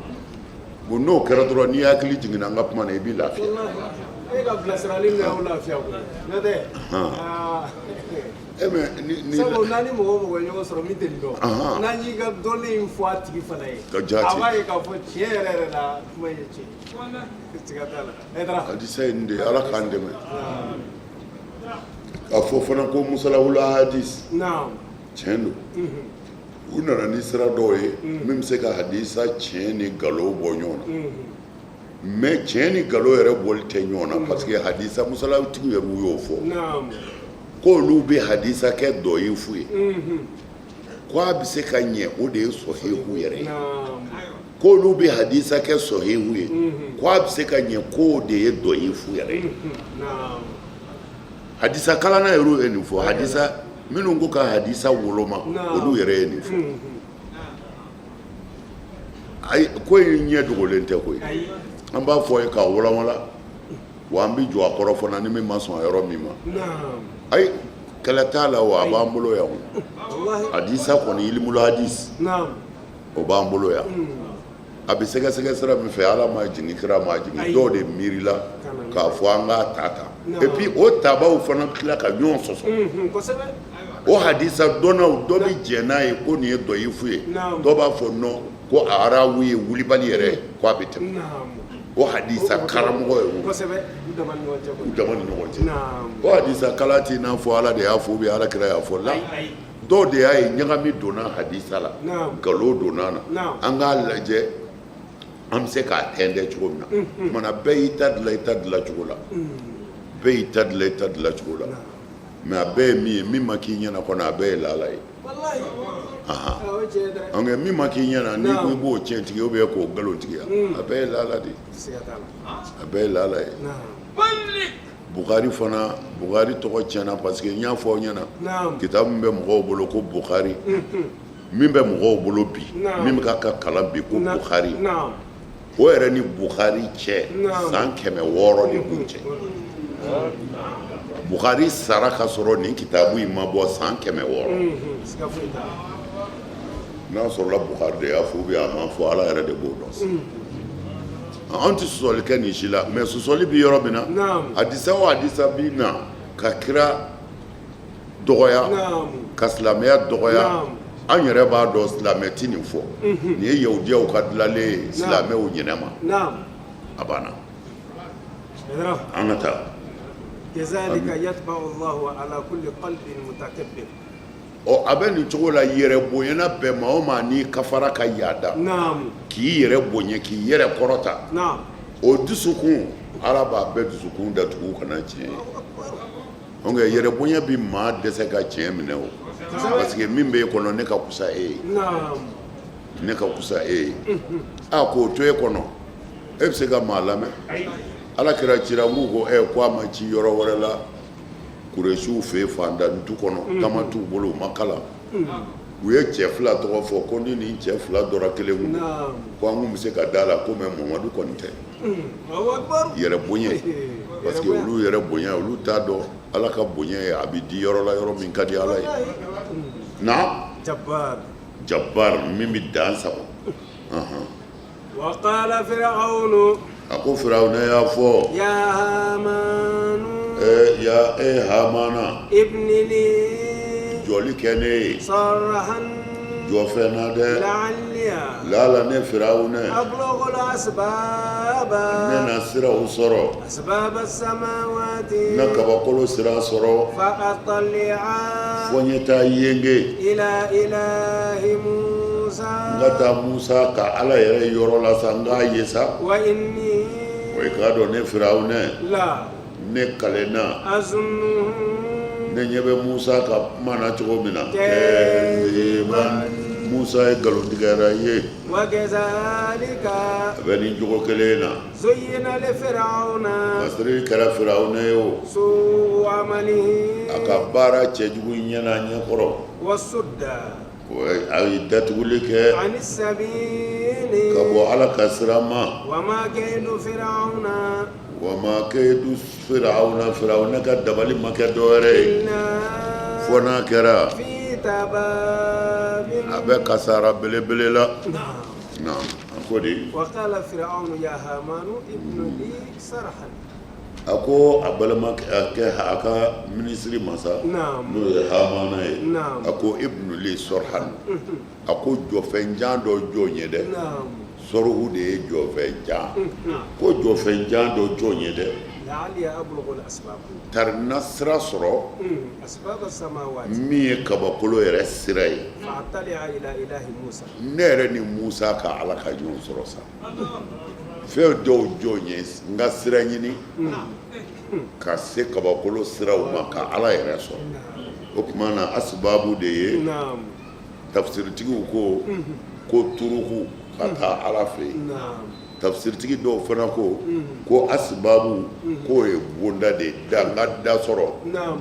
Speaker 2: bon n'o kɛra dɔrɔn n'i hakili jiginna n ka kuma na i b'i lafiya.
Speaker 3: e ka bilasirali min y'aw lafiya ko n'o tɛ sabu n'an ni mɔgɔ o mɔgɔ ye ɲɔgɔn sɔrɔ min tɛ nin dɔn n'an y'i ka dɔnni in fɔ a tigi fana ye a b'a ye k'a fɔ tiɲɛ yɛrɛ yɛrɛ la kuma ye tiɲɛ siga t'a la
Speaker 2: hadisa ye nin de ye ala k'an dɛmɛ k'a fɔ fana ko musalawula hadis tiɲɛ don u nana ni sira dɔw ye min bɛ se ka hadisa tiɲɛ ni nkalon bɔ ɲɔgɔn na mais tiɲɛ ni nkalon yɛrɛ bɔli tɛ ɲɔgɔn na parce que hadisa musalawtigiw yɛrɛ y'o fɔ k'olu bɛ hadisa kɛ dɔyifu ye k'a bɛ se ka ɲɛ o de ye sɔhihu yɛrɛ ye k'olu bɛ hadisa kɛ sɔhihu ye k'a bɛ se ka ɲɛ k'o de ye dɔyifu yɛrɛ ye hadisa kalanna yɛrɛ ye nin fɔ hadisa minnu ko ka hadisa woloma olu yɛrɛ ye nin fɔ ayi ko in ɲɛ dogolen tɛ koyi an b'a fɔ ye k'a walawala wa an bɛ jɔ a kɔrɔ fana ni min ma sɔn yɔrɔ min ma ayi kɛlɛ t'a la wa a b'an bolo yan hadisa kɔni ilimul hadis o b'an bolo yan a bɛ sɛgɛsɛgɛ sira min fɛ ala ma jigin kira ma jigin dɔw de miirila k'a fɔ an k'a ta et puis o tabaw fana tila ka ɲɔgɔn sɔsɔ o hadisa dɔnnaw dɔ bɛ jɛn n'a ye ko nin ye dɔyifu ye dɔw b'a fɔ non ko a arabu ye wulibali yɛrɛ ko a bɛ tɛmɛ o hadisa karamɔgɔ ye u dama ni ɲɔgɔn cɛ o hadisa kala t'i n'a fɔ ala de y'a fɔ ou ala kira y'a fɔ la dɔw de y'a ye ɲagami donna hadisa la nkalon donna na an k'a lajɛ an bɛ se k'a tɛntɛn cogo min na o kumana bɛɛ y'i ta dilan i ta dilan cogo la bɛɛ y'i ta dilan i ta dilan cogo la mais a bɛɛ ye min ye min ma k'i ɲɛna kɔni a bɛɛ ye laala ye min ma k'i ɲɛna n'i ko i b'o tiɲɛ tigi ou bien k'o nkalon tigiya a bɛɛ ye laala de a bɛɛ ye laala ye Bukhari fana Bukhari tɔgɔ tiɲɛna parce que n y'a fɔ aw ɲɛna kitabu min bɛ mɔgɔw bolo ko Bukhari min bɛ mɔgɔw bolo bi min bɛ ka kalan bi ko Bukhari o yɛrɛ ni Bukhari cɛ san 600 de b'u cɛ Bukhari sara ka sɔrɔ nin kitabu in ma bɔ san 600 n'a sɔrɔla Bukhari de y'a fɔ ou bien a ma fɔ ala yɛrɛ de b'o dɔn an tɛ sɔsɔli kɛ nin si la mais sɔsɔli bɛ yɔrɔ min na hadisa o hadisa bi na ka kira dɔgɔya ka silamɛya dɔgɔya an yɛrɛ b'a dɔn silamɛ tɛ nin fɔ nin ye yahudiyaw ka dilanlen ye silamɛw ɲɛnama a banna an ka taa
Speaker 3: كذلك يتبع الله على كل قلب متكبر
Speaker 2: a bɛ nin cogo la yɛrɛ bonyana bɛɛ ma o ma n'i kafara ka yaada k'i yɛrɛ bonya k'i yɛrɛ kɔrɔta o dusukun ala b'a bɛɛ dusukun datugu kana tiɲɛ ye nka yɛrɛ bonya bi maa dɛsɛ ka tiɲɛ minɛ o parce que min bɛ e kɔnɔ ne ka kusa e ye ne ka kusa e ye k'o to e kɔnɔ e bɛ se ka maa lamɛn ala kɛra cira n ko ko a ma ci yɔrɔ wɛrɛ la Kuresiw fɛ yen fantan du kɔnɔ kama t'u bolo u ma kalan u ye cɛ 2 tɔgɔ fɔ ko ni nin cɛ 2 dɔra kelen kun ko an kun bɛ se ka da la ko mais Mamadu kɔni tɛ yɛrɛ bonya parce que olu yɛrɛ bonya olu t'a dɔn ala ka bonya ye a bɛ di yɔrɔ la yɔrɔ min ka di ala ye na Jabbar min bɛ dan sago
Speaker 3: وقال فرعون
Speaker 2: a ko Firawuna y'a fɔ
Speaker 3: يا هامان
Speaker 2: ya Hamana
Speaker 3: ابن لي
Speaker 2: joli kene
Speaker 3: صرحا
Speaker 2: jofena de
Speaker 3: لعلي
Speaker 2: lala ne firawune
Speaker 3: أبلغ الأسباب
Speaker 2: ne na sira usoro
Speaker 3: أسباب السماوات
Speaker 2: na kabakolo sira soro
Speaker 3: فأطلع
Speaker 2: fonyeta yenge
Speaker 3: إلى إله موسى
Speaker 2: ngata Musa ka ala yere yoro la sanga yesa
Speaker 3: وإني
Speaker 2: o ikado ne firawune
Speaker 3: لا
Speaker 2: ne kalena
Speaker 3: أظنه
Speaker 2: ne nyebe Musa ka mana cogo mina
Speaker 3: كاذبا
Speaker 2: Musa ye galontigɛra ye
Speaker 3: وكذلك
Speaker 2: a bɛ ni jogo kelen na
Speaker 3: زين لفرعون
Speaker 2: masiri kɛra firawune ye o
Speaker 3: سوء عمله
Speaker 2: a ka baara cɛjugu ɲɛna ɲɛkɔrɔ
Speaker 3: والصد
Speaker 2: a ye datuguli kɛ
Speaker 3: عن السبيل
Speaker 2: ka bɔ ala ka sira ma
Speaker 3: وما كيد فرعون
Speaker 2: wa ma kɛyidu firawuna ka dabali ma kɛ dɔwɛrɛ ye
Speaker 3: إلا
Speaker 2: fo n'a kɛra
Speaker 3: في تباب
Speaker 2: a bɛ kasara belebele la
Speaker 3: نعم.
Speaker 2: na a ko de
Speaker 3: وقال فرعون يا هامان ابن لي صرحا
Speaker 2: a ko a balimakɛ a ka minisiri masa
Speaker 3: نعم
Speaker 2: n'o ye Hamana ye
Speaker 3: نعم
Speaker 2: a ko ibnu li sorhan a ko jɔfɛnjan dɔ jɔ n ye dɛ
Speaker 3: نعم
Speaker 2: sɔrɔhu de ye jɔfɛnjan ko jɔfɛnjan dɔ jɔ n ye dɛ
Speaker 3: لعلي أبلغ الأسباب
Speaker 2: tarina sira sɔrɔ
Speaker 3: أسباب السماوات
Speaker 2: min ye kabakolo yɛrɛ sira ye
Speaker 3: فأطلع إلى إله موسى
Speaker 2: ne yɛrɛ ni Musa ka ala ka ɲɔgɔn sɔrɔ sa fɛn dɔw jɔ n ye n ka sira ɲini ka se kabakolo siraw ma ka ala yɛrɛ sɔrɔ o tuma na asibabu de ye
Speaker 3: نعم
Speaker 2: tafsiritigiw ko turuku ka taa ala fɛ yen
Speaker 3: نعم
Speaker 2: tafsiritigi dɔw fana ko asibabu k'o ye bonda de da n ka da sɔrɔ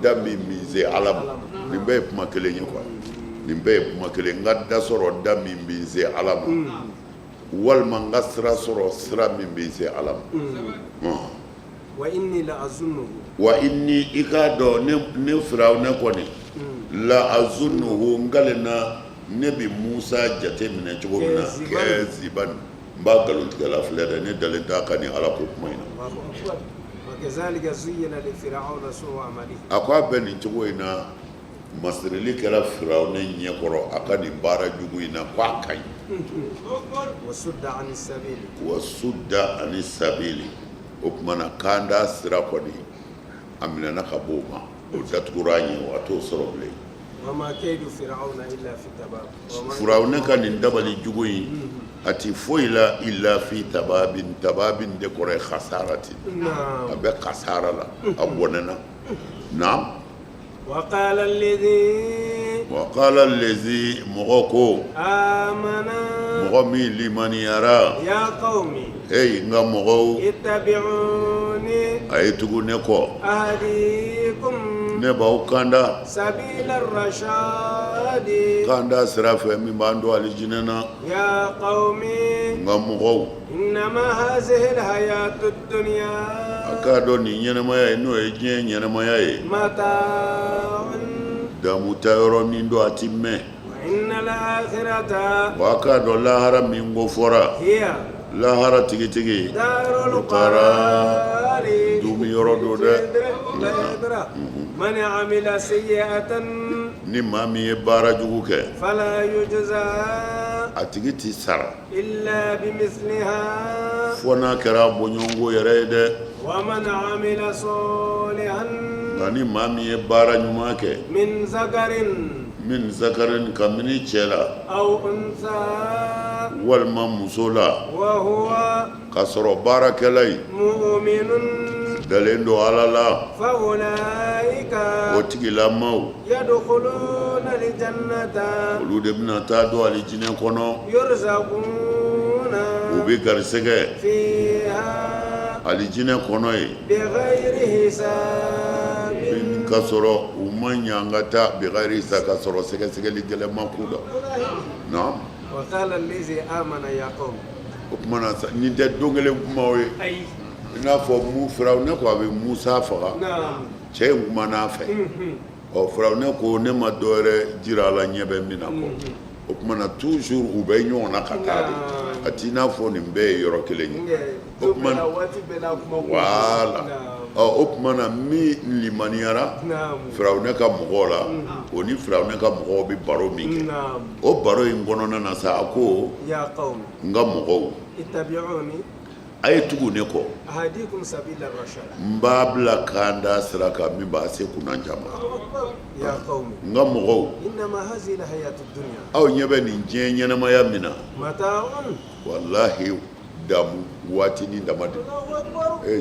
Speaker 2: da min bɛ se ala ma nin bɛɛ ye kuma kelen ye kuwa nin bɛɛ ye kuma kelen n ka da sɔrɔ da min bɛ se ala ma walima n ka sira sɔrɔ sira min bɛ se ala ma
Speaker 3: وإني لأظنه
Speaker 2: wa i ni i k'a dɔn ne firawuna kɔni la azunuhu n kale na ne bɛ Musa jate minɛ cogo min na kɛziban n b'a nkalontigɛla filɛ dɛ ne dalen t'a kan ni ala ko kuma in na
Speaker 3: الله أكبر وكذلك زين لفرعون سوء عمله
Speaker 2: a ko a bɛ nin cogo in na masirili kɛra firawuna ɲɛkɔrɔ a ka nin baara jugu in na ko a ka ɲi
Speaker 3: وصد عن السبيل
Speaker 2: wa sudda ani sabili o tuma na k'an da sira kɔni a minɛna ka bɔ o ma o datugura an ye o a t'o sɔrɔ bilen
Speaker 3: وما كيد فرعون إلا في تباب
Speaker 2: firawuna ka nin dabali jugu in a ti foyi la illa fi tababin de kɔrɔ ye khasarati
Speaker 3: نعم
Speaker 2: a bɛ kasara la a bɔnɛna na
Speaker 3: وقال الذي
Speaker 2: wa qala allazi mɔgɔ ko
Speaker 3: آمن
Speaker 2: mɔgɔ min limaniyara
Speaker 3: يا قوم
Speaker 2: hey n ka mɔgɔw
Speaker 3: اتبعوني
Speaker 2: a ye tugu ne kɔ
Speaker 3: أهديكم
Speaker 2: ne b'aw kanda
Speaker 3: سبيل الرشاد
Speaker 2: kanda sira fɛ min b'an don alijinɛ na
Speaker 3: يا قوم
Speaker 2: n ka mɔgɔw
Speaker 3: إنما هذه الحياة الدنيا
Speaker 2: a k'a dɔn nin ɲɛnɛmaya ye n'o ye diɲɛ ɲɛnɛmaya ye
Speaker 3: متاع
Speaker 2: damu ta yɔrɔ min don a ti mɛn
Speaker 3: وإن الآخرة
Speaker 2: wa a k'a dɔn lahara min ko fɔra
Speaker 3: هي
Speaker 2: lahara tigitigi
Speaker 3: دار
Speaker 2: lukara
Speaker 3: القرار
Speaker 2: dumi yɔrɔ don dɛ
Speaker 3: لا يدرى من عمل سيئة
Speaker 2: ni maa min ye baara jugu kɛ
Speaker 3: فلا يجزى
Speaker 2: a tigi ti sara
Speaker 3: إلا بمثلها
Speaker 2: fo n'a kɛra bɔɲɔgɔnko yɛrɛ ye dɛ
Speaker 3: ومن عمل صالحا
Speaker 2: nka ni maa min ye baara ɲuman kɛ
Speaker 3: من ذكر
Speaker 2: min zakarin kabini cɛ la
Speaker 3: أو أنثى
Speaker 2: walima muso la
Speaker 3: وهو
Speaker 2: k'a sɔrɔ baarakɛla in
Speaker 3: مؤمن
Speaker 2: dalen don ala la
Speaker 3: فأولئك
Speaker 2: o tigilamaw
Speaker 3: يدخلون الجنة
Speaker 2: olu de bɛna taa don alijinɛ kɔnɔ
Speaker 3: يرزقون
Speaker 2: u bɛ garisɛgɛ
Speaker 3: فيها
Speaker 2: alijinɛ kɔnɔ ye
Speaker 3: بغير حساب
Speaker 2: ka sɔrɔ u ma ɲa an ka taa bigari sa ka sɔrɔ sɛgɛsɛgɛli gɛlɛnma k'u la na
Speaker 3: وقال الذي آمن يا قوم
Speaker 2: o tuma na sa nin tɛ don kelen kumaw ye
Speaker 3: أي
Speaker 2: i n'a fɔ firawuna ko a bɛ Musa faga
Speaker 3: نعم
Speaker 2: cɛ in kumana a fɛ ɔ firawuna ko ne ma dɔwɛrɛ jira a la ɲɛ bɛ min na kɔ o tuma na toujours u bɛ ɲɔgɔn na ka taa de a t'i n'a fɔ nin bɛɛ ye yɔrɔ kelen ye o tuma
Speaker 3: واتي بلا
Speaker 2: wala o kuma na min limaniyara firawuna ka mɔgɔw la o ni firawuna ka mɔgɔw bɛ baro min kɛ o baro in kɔnɔna na sa a ko n ka mɔgɔw a ye tugu ne kɔ n b'a bila k'an da sira kan min b'a se kunnanja ma n ka mɔgɔw aw ɲɛ bɛ nin diɲɛ ɲɛnamaya min na walahi damu waati ni dama de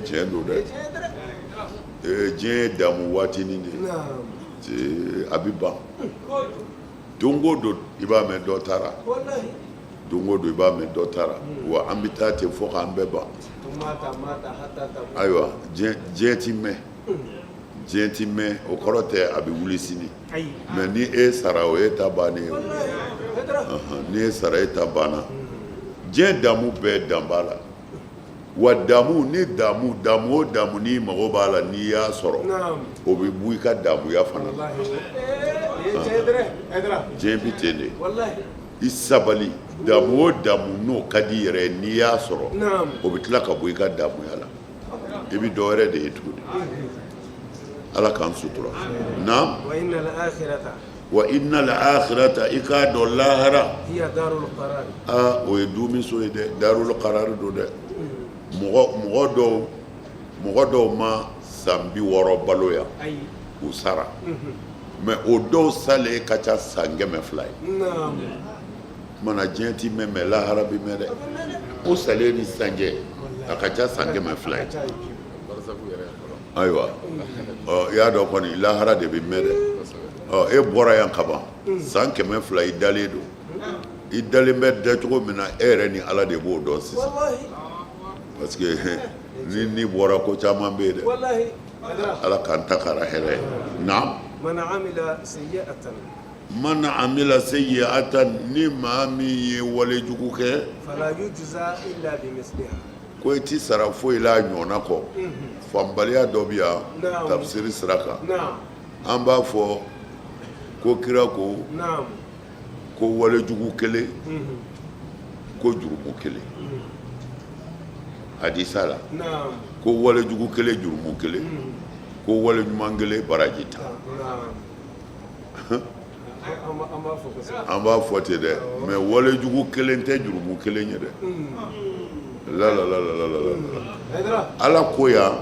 Speaker 2: tiɲɛ don dɛ diɲɛ damu waati ni de a bɛ ban don o don i b'a mɛn dɔ taara don o don i b'a mɛn dɔ taara wa an bɛ taa ten fɔ k'an bɛɛ ban ayiwa diɲɛ ti mɛn diɲɛ ti mɛn o kɔrɔ tɛ a bɛ wuli sini mɛ ni e sara o e ta bannen ye ni e sara e ta banna diɲɛ damu bɛɛ dan b'a la wa damu ni damu o damu n'i mago b'a la n'i y'a sɔrɔ o bɛ bɔ i ka damuya fana la diɲɛ bɛ ten de i sabali damu o damu n'o ka di yɛrɛ ye n'i y'a sɔrɔ o bɛ tila ka bɔ i ka damuya la i bɛ dɔ wɛrɛ de ye tuguni ala k'an sutura na wa inna al-akhirata i k'a dɔn lahara o ye dumiso ye dɛ darul qarar do dɛ mɔgɔ dɔw ma san 60 balo yan u sara mɛ o dɔw salen ka ca san 100 ye mana diɲɛ ti mɛn mɛ lahara bi mɛn dɛ o salen ni sanjɛ a ka ca san 100 ye ayiwa i y'a dɔn kɔni lahara de bi mɛn dɛ e bɔra yan kaban san 100 i dalen don i dalen bɛ da cogo min na e yɛrɛ ni ala de b'o dɔn sisan parce que ni bɔra ko caman bɛ yen dɛ ala k'an ta kara hɛrɛ na man amila sayyi'atan ni maa min ye walejugu kɛ ko i ti sara foyi la ɲɔgɔnna kɔ fanbaliya dɔ bɛ yan tafsiri sira kan an b'a fɔ ko kira ko walejugu kelen ko jurumu kelen hadisa la ko walejugu kelen jurumu kelen ko waleɲuman kelen baraji ta an b'a fɔ ten dɛ mɛ walejugu kelen tɛ jurumu kelen ye dɛ la ala ko yan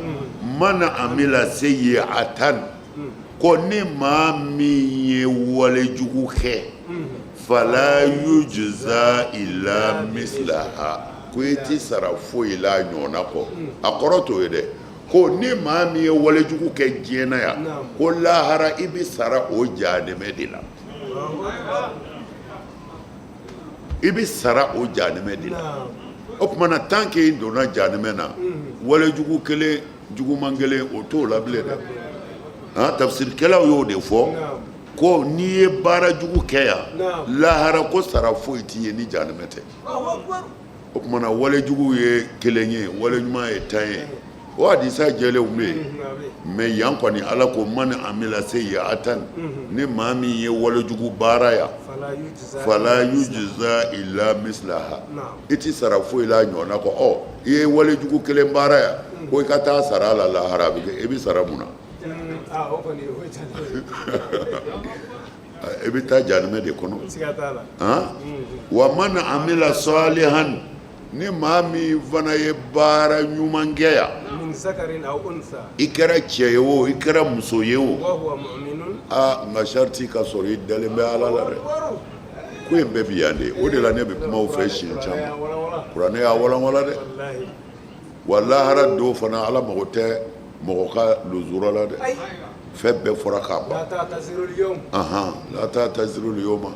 Speaker 2: mana amila sayyi'atan ko ni maa min ye walejugu kɛ fala yujza illa mislaha ko i ti sara foyi la ɲɔgɔnna kɔ a kɔrɔ t'o ye dɛ ko ni maa min ye walejugu kɛ diɲɛ na yan ko lahara i bɛ sara o jahanɛmɛ de la i bɛ sara o jahanɛmɛ de la o tuma na tant que i donna jahanɛmɛ na walejugu kelen juguman kelen o t'o la bilen dɛ tafsirikɛlaw y'o de fɔ ko n'i ye baara jugu kɛ yan lahara ko sara foyi t'i ye ni jahanɛmɛ tɛ o tuma na walejugu ye kelen ye waleɲuman ye 10 ye o hadisa jɛlenw bɛ yen mɛ yan kɔni ala ko man amila sayyi'atan ni maa min ye walejugu baara yan fala yujza illa mislaha i ti sara foyi la ɲɔgɔnna kɔ i ye walejugu kelen baara yan ko i ka taa sara a la lahara i bɛ sara mun na i bɛ taa jahanɛmɛ de kɔnɔ wa man amila salihan ni maa min fana ye baara ɲuman kɛ yan i kɛra cɛ ye o i kɛra muso ye o nka sariti ka sɔrɔ i dalen bɛ ala la dɛ ko in bɛɛ bi yan de o de la ne bɛ kuma o fɛ siɲɛ caman kuranɛ y'a walanwalan dɛ wa lahara don fana ala mago tɛ mɔgɔ ka lozura la dɛ fɛn bɛɛ fɔra k'a ban la ta'tazirul yawma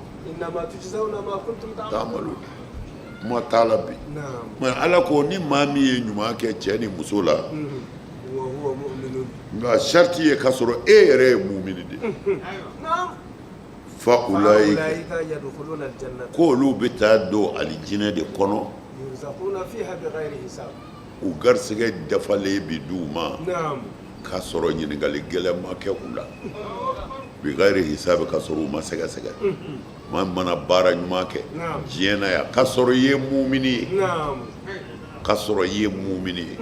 Speaker 2: ta'malu kuma t'a la bi mɛ ala ko ni maa min ye ɲuman kɛ cɛ ni muso la nka sariti ye k'a sɔrɔ e yɛrɛ ye mumini de fa ulayika k'olu bɛ taa don alijinɛ de kɔnɔ u garisɛgɛ dafalen bi d'u ma k'a sɔrɔ ɲininkali gɛlɛn ma kɛ u la bi gayri hisabi k'a sɔrɔ u ma sɛgɛsɛgɛ maa mana baara ɲuman kɛ diɲɛ na yan k'a sɔrɔ i ye mumini ye k'a sɔrɔ i ye mumini ye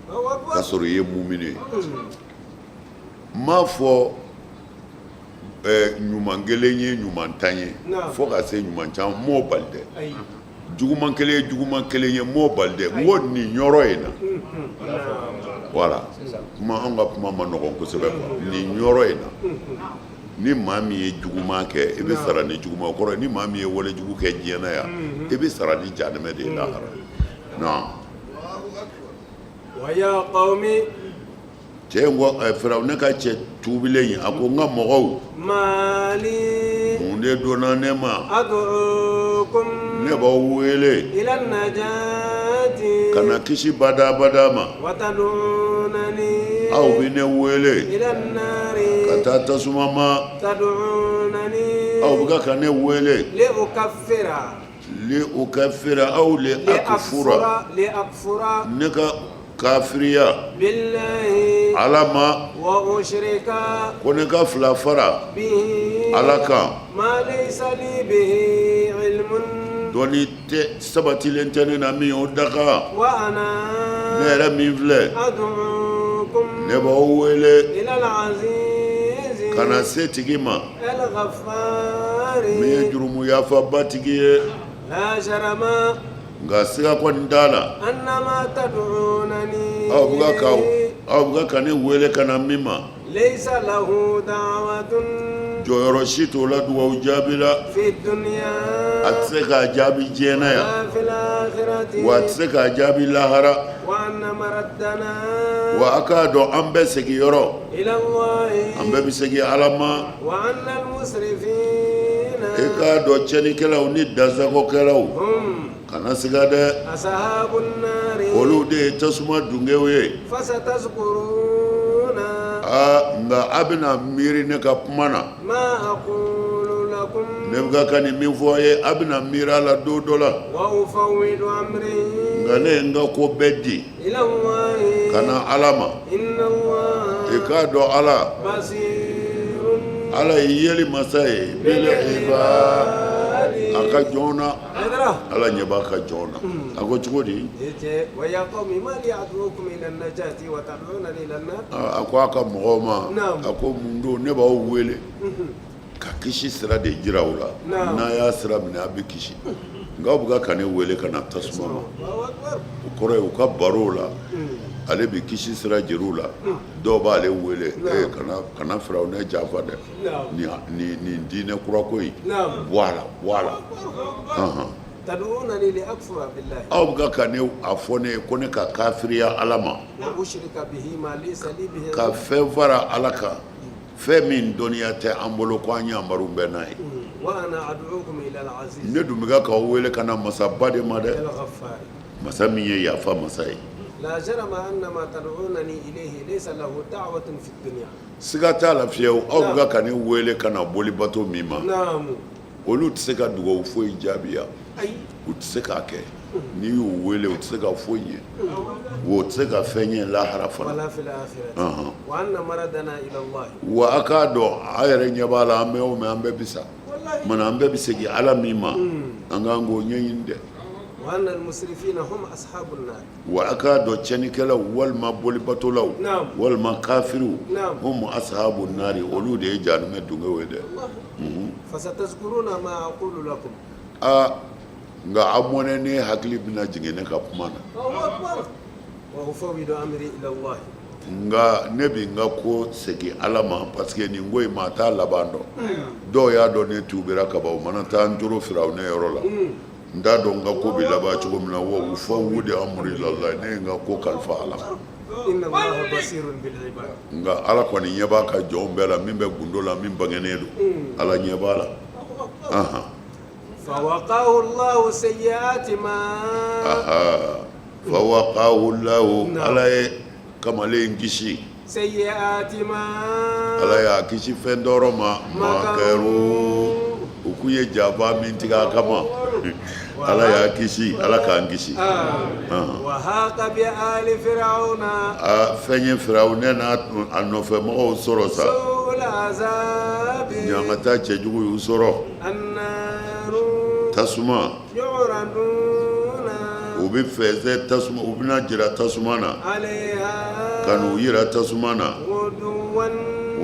Speaker 2: k'a sɔrɔ i ye mumini ye n m'a fɔ ɲuman kelen ye ɲuman tan ye fo ka se ɲuman caman m'o bali dɛ juguman kelen ye juguman kelen ye m'o bali dɛ n ko nin yɔrɔ in na voilà an ka kuma ma nɔgɔn kosɛbɛ nin yɔrɔ in na ni maa min ye juguman kɛ i bɛ sara ni juguman kɔrɔ ni maa min ye walejugu kɛ diɲɛ na yan i bɛ sara ni jahanɛmɛ de ye lahara non
Speaker 3: wa ya qawmi
Speaker 2: cɛ in ko Farawo ne ka cɛ tuubilen in a ko n ka mɔgɔw
Speaker 3: mali
Speaker 2: mun de donna ne ma
Speaker 3: ad'ukum
Speaker 2: ne b'aw wele
Speaker 3: ila najati
Speaker 2: ka na kisi badabada ma
Speaker 3: wa tad'unani
Speaker 2: aw bɛ ne wele
Speaker 3: ila nari
Speaker 2: ka taa tasuma ma
Speaker 3: tad'unani
Speaker 2: aw bɛ ka ne wele
Speaker 3: li ukaffira
Speaker 2: aw li akfura ne ka kafiriya
Speaker 3: billahi
Speaker 2: ala ma
Speaker 3: wa ushrika
Speaker 2: ko ne ka fila fara
Speaker 3: bihi
Speaker 2: ala kan
Speaker 3: ma laysa li bihi ilmun
Speaker 2: dɔnni tɛ sabatilen tɛ ne na min o daga
Speaker 3: wa ana
Speaker 2: ne yɛrɛ min filɛ
Speaker 3: ad'ukum
Speaker 2: ne b'aw wele
Speaker 3: ila al-aziz
Speaker 2: ka na se tigi ma
Speaker 3: al-ghaffari
Speaker 2: min ye jurumu yafaba tigi ye
Speaker 3: la jarama
Speaker 2: nka siga kɔni t'a la
Speaker 3: annama tad'unani
Speaker 2: aw bɛ ka ne wele ka na min ma
Speaker 3: laysa lahu da'watun
Speaker 2: jɔyɔrɔ si t'o la dugawu jaabi la
Speaker 3: fi dunya
Speaker 2: a tɛ se k'a jaabi diɲɛ na yan
Speaker 3: wa fil akhirati
Speaker 2: wa a tɛ se k'a jaabi lahara
Speaker 3: wa anna maraddana
Speaker 2: wa a k'a dɔn an bɛɛ segiyɔrɔ
Speaker 3: ila allahi
Speaker 2: an bɛɛ bɛ segin ala ma
Speaker 3: wa anna al-musrifina
Speaker 2: e k'a dɔn cɛnikɛlaw ni dansagokɛlaw kana siga dɛ
Speaker 3: ashabun nari
Speaker 2: olu de ye tasuma dunkew ye
Speaker 3: fasatazkuruna
Speaker 2: nka a bɛna miiri ne ka kuma na
Speaker 3: ma aqulu lakum
Speaker 2: ne bɛ ka nin min fɔ a ye a bɛna miiri a la don dɔ la
Speaker 3: wa ufawwidu amri
Speaker 2: nka ne ye n ka ko bɛɛ di
Speaker 3: ila allahi
Speaker 2: ka na ala ma
Speaker 3: inna allaha
Speaker 2: e k'a dɔn ala
Speaker 3: basirun
Speaker 2: ala ye yeli masa ye bil ibad a ka jɔn na ala ɲɛ b'a ka jɔn na a ko cogo di
Speaker 3: wa ya qawmi ma li ad'ukum ila an-najati wa tad'unani ila an-nar
Speaker 2: a ko a ka mɔgɔw ma a ko mun don ne b'aw wele ka kisi sira de jira u la n'a y'a sira minɛ a bɛ kisi nka aw bɛ ka ne wele ka na tasuma ma o kɔrɔ ye u ka baro la ale bɛ kisi sira jira u la dɔw b'ale wele kana Farawo ne janfa dɛ nin diinɛ kurako in bɔ a la
Speaker 3: tad'unani li akfura billahi
Speaker 2: aw bɛ ka ne a fɔ ne ye ko ne ka kafiriya ala ma
Speaker 3: wa ushrika bihi ma laysa li bihi
Speaker 2: ka fɛn fara ala kan fɛn min dɔnniya tɛ an bolo ko an yamaru bɛ n'a ye
Speaker 3: wa ana ad'ukum ila al-aziz
Speaker 2: ne dun bɛ k'aw wele ka na masaba de ma dɛ
Speaker 3: al-ghaffar
Speaker 2: masa min ye yafa masa ye
Speaker 3: la jarama anna ma tad'unani ilayhi laysa lahu da'watun fi dunya
Speaker 2: siga t'a la fiyewu aw bɛ ka ne wele ka na boli bato min ma olu tɛ se ka dugawu foyi jaabiya u tɛ se k'a kɛ n'i y'u wele u tɛ se ka foyi ɲɛ wa u tɛ se ka fɛn ɲɛ lahara fana
Speaker 3: wala fil akhirati wa anna maradana ila allah
Speaker 2: wa a k'a dɔn a yɛrɛ ɲɛ b'a la an bɛ o mɛn an bɛɛ bi sa mana an bɛɛ bi segin ala min ma an k'an k'o ɲɛɲini dɛ
Speaker 3: wa anna al-musrifina hum ashabun nar
Speaker 2: wa a k'a dɔn cɛnikɛlaw walima bolibatolaw walima kafiriw hum ashabun nari olu de ye jahanɛmɛ dunkew ye dɛ
Speaker 3: fasatazkuruna ma aqulu lakum
Speaker 2: nka a mɔnɛ ne hakili bɛna jigin ne ka kuma na
Speaker 3: wa ufawwidu amri ila allah
Speaker 2: nka ne bi n ka ko segin ala ma parce que nin ko in ma a t'a laban dɔn dɔw y'a dɔn ne tuubira kaban u mana taa n toro Farawo ne yɔrɔ la n t'a dɔn n ka ko bɛ laban cogo min na wa ufawwidu amri ila allah ne ye n ka ko kalifa ala ma
Speaker 3: inna allaha basirun bil ibad
Speaker 2: nka ala kɔni ɲɛ b'a ka jɔnw bɛɛ la min bɛ gundo la min bangenen don ala ɲɛ b'a la
Speaker 3: فوقاه الله سيئات ما
Speaker 2: فوقاه الله على kamalen kisi
Speaker 3: سيئات ما
Speaker 2: ala y'a kisi fɛn tɔɔrɔ ma makaru u kun ye jaba min tigɛ a kama ala y'a kisi ala k'an kisi
Speaker 3: وهاق بآل فرعون
Speaker 2: fɛn ye Firawuna n'a nɔfɛ mɔgɔw sɔrɔ sa
Speaker 3: سوء العذاب
Speaker 2: ɲangata cɛjugu y'u sɔrɔ
Speaker 3: النار
Speaker 2: tasuma
Speaker 3: يعرضون
Speaker 2: u u bɛ fɛnsɛ tasuma u bɛna jira tasuma na ka n'u yira tasuma na u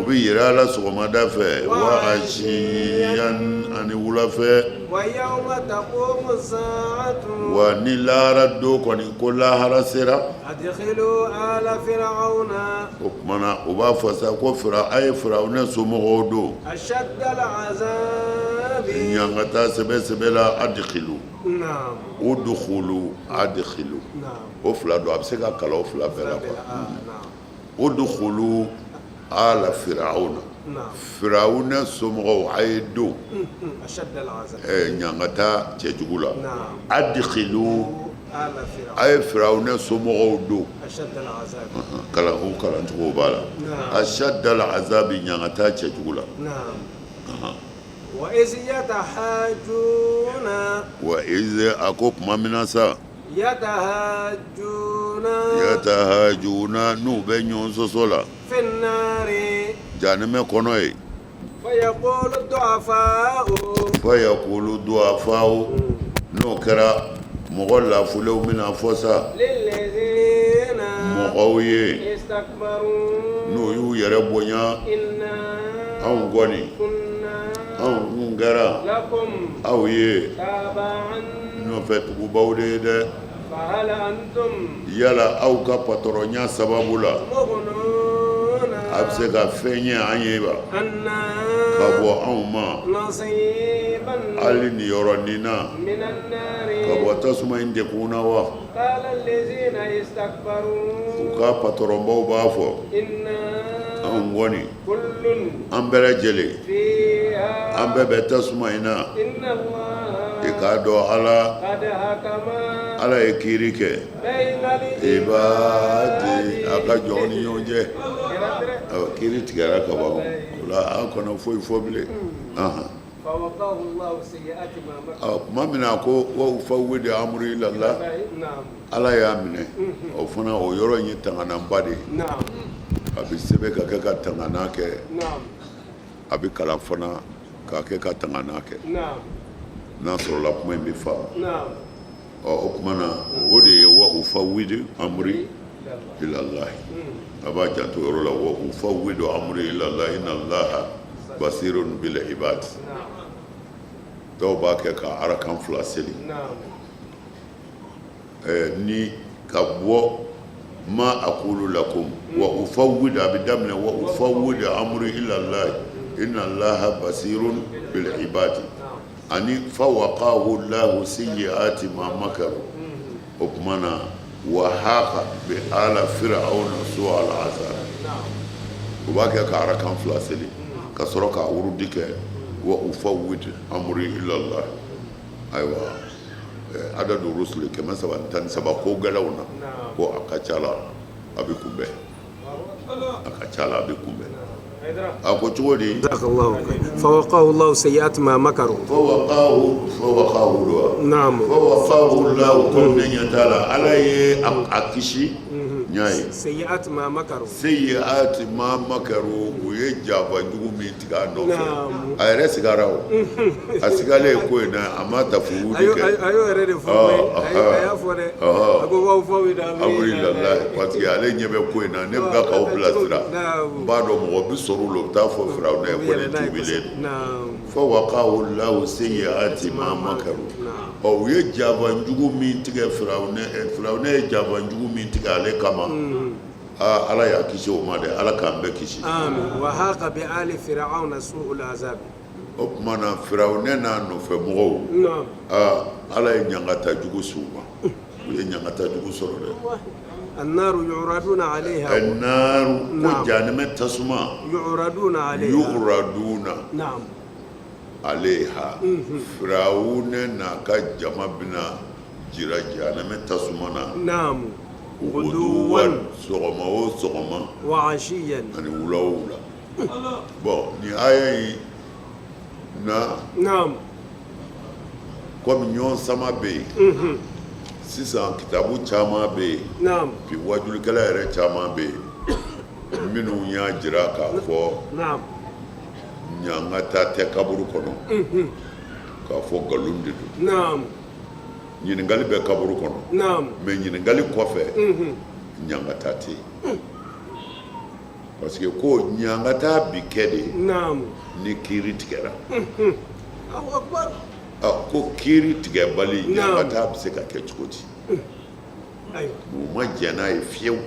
Speaker 2: bɛ yira la sɔgɔmada fɛ wa ashiyan ani wulafɛ wa ni lahara don kɔni ko lahara sera o kumana u b'a fɔ sa ko a ye Firawuna somɔgɔw don ɲangata sɛbɛ la adkhilu udkhulu adkhilu o fila don a bɛ se ka kala o fila bɛɛ la quoi udkhulu ala Firawuna Firawuna somɔgɔw a ye don ɲangata cɛjugu la adkhilu a ye Firawuna somɔgɔw don kalancogo b'a la ashaddal azabi ɲangata cɛjugu la
Speaker 3: wa iz yatahajjuna
Speaker 2: wa iz a ko tuma min na sa yatahajjuna n'u bɛ ɲɔgɔn sɔsɔ la
Speaker 3: finnari
Speaker 2: jahanɛmɛ kɔnɔ ye fayaqulu du'afa'u n'o kɛra mɔgɔ lafulew bɛna fɔ sa mɔgɔw ye n'u y'u yɛrɛ bonya anw kɔni anw kun kɛra aw ye nɔfɛtugubaw de ye dɛ yala aw ka patɔrɔnya sababu la a bɛ se ka fɛn ye an ye ba ka bɔ anw ma hali ni yɔrɔnin na ka bɔ tasuma in dekun na wa u ka patɔrɔnbaw b'a fɔ anw kɔni an bɛɛ lajɛlen an bɛɛ bɛ tasuma in na i k'a dɔn ala ye kiiri kɛ ibadi a ka jɔn ni ɲɔgɔn cɛ kiiri tigɛra ka ban o la an kɔnɔ foyi fɔ bilen tuma min na ko wa ufawwidu amri ila Allah ala y'a minɛ o fana o yɔrɔ in ye tanganaba de ye a bɛ sɛbɛn ka kɛ ka tangana kɛ a bɛ kalan fana ka kɛ ka tangana kɛ n'a sɔrɔla kuma in bɛ faamu o tuma na o de ye wa ufawwidu amri ila Allah a b'a janto yɔrɔ la wa ufawwidu amri ila Allah inna Allaha basirun bil ibad dɔw b'a kɛ ka arakan fila seli ni ka bɔ ma aqulu lakum wa ufawwidu a bɛ daminɛ wa ufawwidu amri ila Allah inna Allaha basirun bil ibad ani fawaqahu Allahu sayyi'ati ma makaru o kuma na wa haqa bi ala fir'auna su'al azab o b'a kɛ ka arakan fila seli ka sɔrɔ ka wurudi kɛ wa ufawwidu amri ila Allah ayiwa adadu rusuli 313 ko gɛlɛnw na ko a ka ca la a bɛ kunbɛn a ka ca la a bɛ kunbɛn a ko cogo di
Speaker 3: fawaqahu Allahu sayyi'ati ma makaru
Speaker 2: fawaqahu Allahu ko ne ɲɛ t'a la ala ye a kisi ɲa ye
Speaker 3: sayyi'ati ma makaru
Speaker 2: o ye jafanjugu min tigɛ a nɔfɛ a yɛrɛ sigara o a sigalen ko in na a ma tafuru kɛ
Speaker 3: a y'o yɛrɛ de fɔ a y'a fɔ dɛ a ko wa ufawwidu amri ila Allah parce que ale ɲɛ bɛ ko in na ne bɛ k'aw bilasira n b'a dɔn mɔgɔ bi sɔrɔ o la u bɛ taa fɔ Firawuna ye ko nin tuubilen don fawaqahu Allahu sayyi'ati ma makaru u ye jafanjugu min tigɛ Firawuna ye jafanjugu min tigɛ ale kama ala y'a kisi o ma dɛ ala k'an bɛɛ kisi amin wa haqa bi ali fir'auna su'ul azab
Speaker 2: o tuma na Firawuna n'a nɔfɛ mɔgɔw ala ye ɲangata jugu s'u ma u ye ɲangata jugu sɔrɔ dɛ
Speaker 3: النار يعرضون عليها
Speaker 2: النار ko jahanɛmɛ tasuma
Speaker 3: يعرضون عليها
Speaker 2: نعم عليها Firawuna n'a ka jama bɛna jira jahanɛmɛ tasuma na
Speaker 3: نعم
Speaker 2: غدوا sɔgɔma o sɔgɔma
Speaker 3: وعشيا
Speaker 2: ani wula o wula bon ni aya in na
Speaker 3: نعم
Speaker 2: komi ɲɔgɔn sama bɛ yen sisan kitabu caman bɛ yen
Speaker 3: نعم
Speaker 2: bi wajulikɛla yɛrɛ caman bɛ yen minnu y'a jira k'a fɔ
Speaker 3: نعم
Speaker 2: ɲangata tɛ kaburu kɔnɔ k'a fɔ nkalon de don
Speaker 3: نعم
Speaker 2: ɲininkali bɛ kaburu kɔnɔ mais ɲininkali kɔfɛ ɲangata tɛ yen parce que ko ɲangata bi kɛ de ni kiiri tigɛra ko kiiri tigɛbali ɲangata bɛ se ka kɛ cogo di u ma jɛn n'a ye fiyewu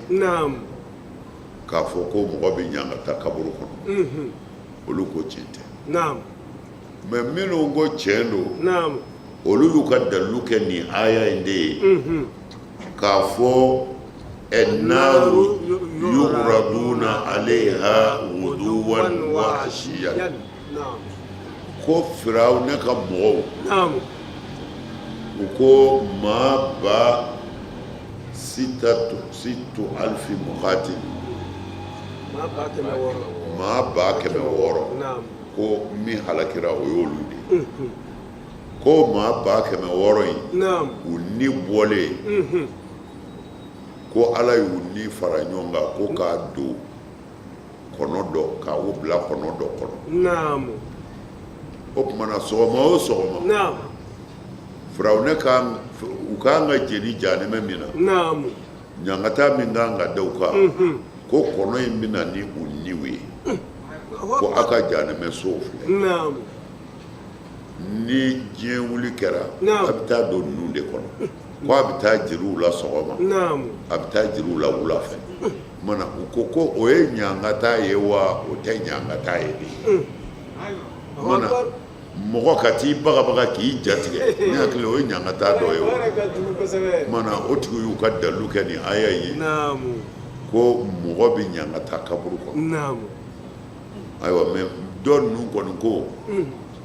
Speaker 2: k'a fɔ ko mɔgɔ bɛ ɲangata kaburu kɔnɔ olu ko tiɲɛ tɛ mais minnu ko tiɲɛ don olu y'u ka dalilu kɛ nin aya in de ye k'a fɔ النار يعرضون عليها غدوا وعشيا ko firaw ne ka mɔgɔw u ko maa ba sittu alfi muqatil maa ba 600 ko min halakira o y'olu de ko maa ba 600 in u ni bɔlen ko ala y'u ni fara ɲɔgɔn kan ko k'a don kɔnɔ dɔ k'a bila kɔnɔ dɔ kɔnɔ o tumana sɔgɔma o sɔgɔma firawuna u k'an ka jeli janɛmɛ min na ɲangata min k'an ka da u kan ko kɔnɔ in bɛna ni u niw ye ko a ka janɛmɛ sow filɛ ni diɲɛ wuli kɛra a bɛ taa don ninnu de kɔnɔ ko a bɛ taa jiriw la sɔgɔma a bɛ taa jiriw la wula fɛ mana u ko o ye ɲangata ye wa o tɛ ɲangata ye de mana mɔgɔ ka t'i bagabaga k'i jatigɛ ne hakili o ye ɲangata dɔ ye o mana o tigi y'u ka dalilu kɛ nin aya ye ko mɔgɔ bɛ ɲangata kaburu kɔnɔ ayiwa mais dɔ ninnu kɔni ko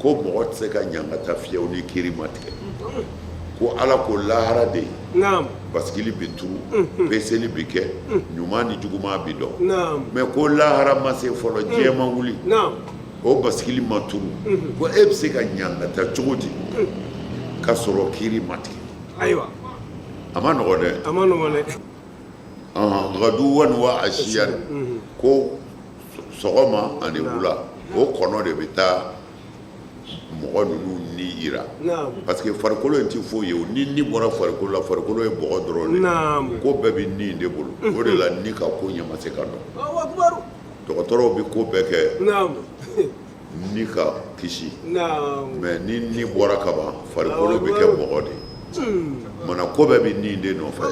Speaker 2: mɔgɔ tɛ se ka ɲangata fiyewu ni kiiri ma tigɛ ko ala ko lahara de basigili bi turu peseli bi kɛ ɲuman ni juguman bi dɔn mais ko lahara ma se fɔlɔ diɲɛ ma wuli o basigili ma turu ko e bɛ se ka ɲangata cogo di ka sɔrɔ kiiri ma tigɛ a ma nɔgɔ dɛ gaduwan wa ashiyan ko sɔgɔma ani wula o kɔnɔ de bɛ taa mɔgɔ ninnu ni yira parce que farikolo in tɛ foyi ye o ni bɔra farikolo la farikolo ye bɔgɔ dɔrɔn de ko bɛɛ bɛ nin de bolo o de la ni ka ko ɲɛ ma se ka dɔn dɔgɔtɔrɔw bɛ ko bɛɛ kɛ ni ka kisi mais ni bɔra ka ban farikolo bɛ kɛ bɔgɔ de mana ko bɛɛ bɛ nin de nɔfɛ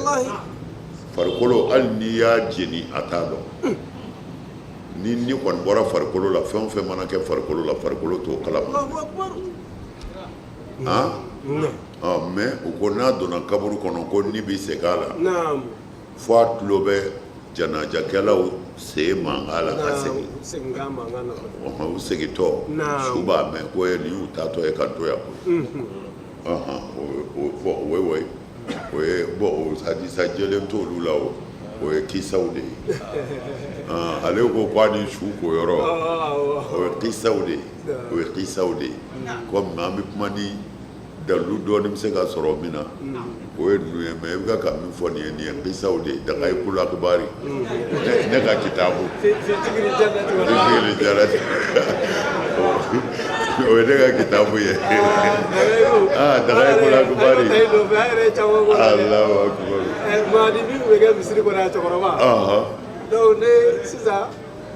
Speaker 2: farikolo hali n'i y'a jeni a t'a dɔn ni kɔni bɔra farikolo la fɛn o fɛn mana kɛ farikolo la farikolo t'o kalama mais u ko n'a donna kaburu kɔnɔ ko ni bɛ segin a la fo a tulo bɛ janajakɛlaw sen mankan la ka segin u segintɔ su b'a mɛn ko nin y'u taatɔ ye ka to yan o ye o hadisa jɛlen t'olu la o ye kisaw de ye ale ko k'a ni su ko yɔrɔ o ye kisaw de ye o ye kisaw de ye komi an bɛ kuma ni dalilu dɔɔni bɛ se ka sɔrɔ min na o ye ninnu ye mais i bɛ ka min fɔ nin ye kisaw de ye Dagayikul Akbari ne ka kitabu Fitigiri Jannati o ye ne ka kitabu ye Dagayikul Akbari Allahu Akbar
Speaker 1: maa di min bɛ kɛ misiri kɔnɔ a cɛkɔrɔba donc ne sisan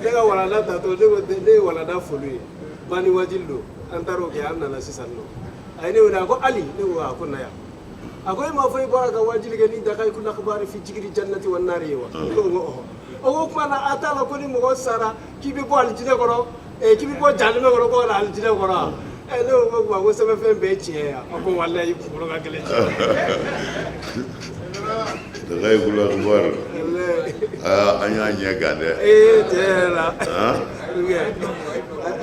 Speaker 1: ne ka walanda tatɔ ne ye walanda foli ye bani wajili don an taar'o kɛ an nana sisan nɔ a ye ne wele a ko Ali ne ko a ko na yan a ko e m'a fɔ i bɔra ka wajili kɛ ni Dagayikul Akbari Fitigiri Jannati wa naari ye wa ne ko n ko o ko kuma na a t'a la ko ni mɔgɔ sara k'i bɛ bɔ alijinɛ kɔrɔ k'i bɛ bɔ jahanɛmɛ kɔnɔ ko ka na alijinɛ kɔrɔ ne ko kuma ko sɛbɛnfɛn bɛɛ ye tiɲɛ ye a ko walayi kunkolo ka gɛlɛn
Speaker 2: Dagayikul Akbari an y'a ɲɛ gan dɛ
Speaker 1: tiɲɛ la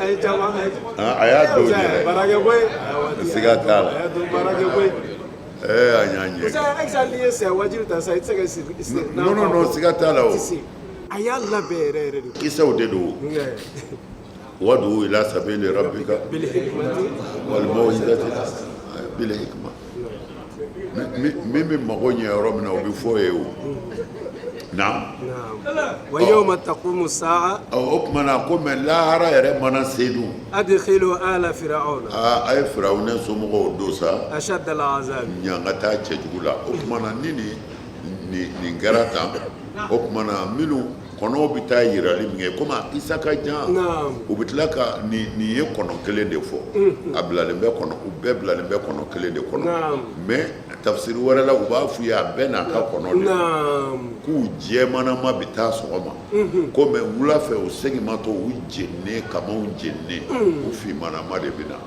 Speaker 1: a ye caman
Speaker 2: a y'a dɔw ɲɛ
Speaker 1: baarakɛ koyi
Speaker 2: siga t'a la
Speaker 1: a y'a don baarakɛ koyi
Speaker 2: an y'a ɲɛ
Speaker 1: gan n'i ye saya wajibi ta sa i tɛ se ka sigi
Speaker 2: non siga t'a la o
Speaker 1: a y'a labɛn yɛrɛ de
Speaker 2: kisaw de don wadu ila sabili rabbika wal maw'izati bil hikma min bɛ mago ɲɛ yɔrɔ min na o bɛ fɔ ye o نعم
Speaker 1: ويوم تقوم الساعة
Speaker 2: أكمنا كم لا هرا يرى منا سيدو
Speaker 1: أدخلوا آل فرعون
Speaker 2: أي فرعون سمو دوسا
Speaker 1: أشد العذاب
Speaker 2: نيانغتا تشجولا أكمنا ni garata أكمنا منو kono bita yirali minge koma isaka jan u bitla ka ni ye kono kelen de fo ablalen be kono u be blalen be kono kelen de kono mais tafsir wala la u ba fu ya bena ka kono de ku jemana ma bita sogoma ko me wula fe o segima to u jenne kama u jenne u fi mana ma de bina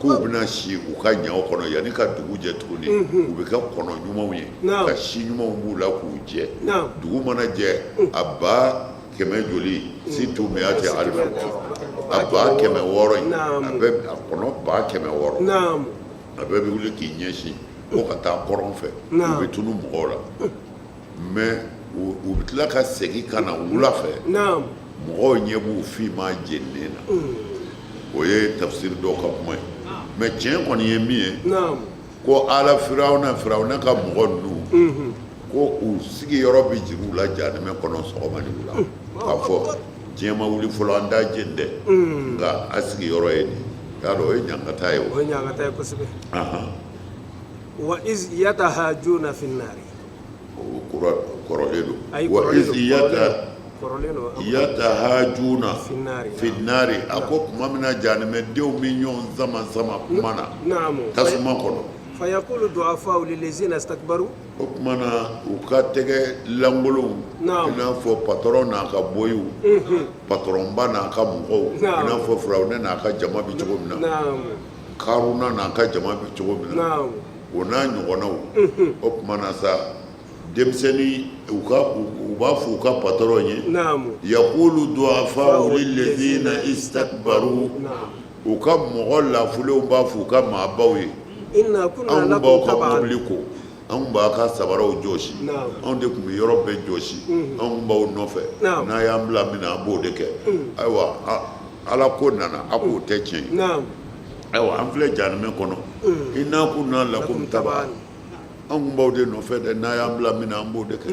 Speaker 2: ku bina shi u ka nya o kono yani ka dugu je tuni u be ka kono nyumaw ye ka shi nyumaw bu la ku je dugu mana je abba keme joli si tu me ate alfa abba keme woro abe kono ba keme woro abe bi wuli ki nyeshi ko ka ta koron fe u be tunu mo la mais u bitla ka segi kana wula fe mo nyebu fi ma jennena oye tafsir do ka kuma mais tiens kon ye mi ko ala firawna ka mo nu ko u sigi yɔrɔ bi jiru la janɛmɛ kɔnɔ sɔgɔma ni wula k'a fɔ diɲɛ ma wuli fɔlɔ an t'a jeni dɛ nka a sigi yɔrɔ ye nin y'a dɔn o ye ɲangata ye o
Speaker 1: ye ɲangata ye kosɛbɛ wa iz yatahajuna fi nnari
Speaker 2: o kɔrɔlen don wa iz yatahajuna fi nnari a ko tuma min na janɛmɛdenw bɛ ɲɔgɔn sama kuma na tasuma kɔnɔ
Speaker 1: فيقول الضعفاء للذين استكبروا
Speaker 2: o kumana u ka tɛgɛ langolow i n'a fɔ patron n'a ka boyiw patronba n'a ka mɔgɔw i n'a fɔ firawuna n'a ka jama bi cogo min na karuna n'a ka jama bi cogo min na o n'a ɲɔgɔnnaw o kumana sa denmisɛnnin u b'a fɔ u ka patron ye yaqulu du'afa'u lilladhina istakbaru u ka mɔgɔ lafulenw b'a fɔ u ka maabaw ye anw b'aw ka mobili ko anw b'a ka sabaraw jɔsi anw de tun bɛ yɔrɔ bɛɛ jɔsi anw b'aw nɔfɛ n'a y'an bila min na an b'o de kɛ ayiwa ala ko nana a k'o tɛ tiɲɛ ye ayiwa an filɛ janɛmɛ kɔnɔ inna kunna lakum taba'an anw b'aw de nɔfɛ dɛ n'a y'an bila min na an b'o de kɛ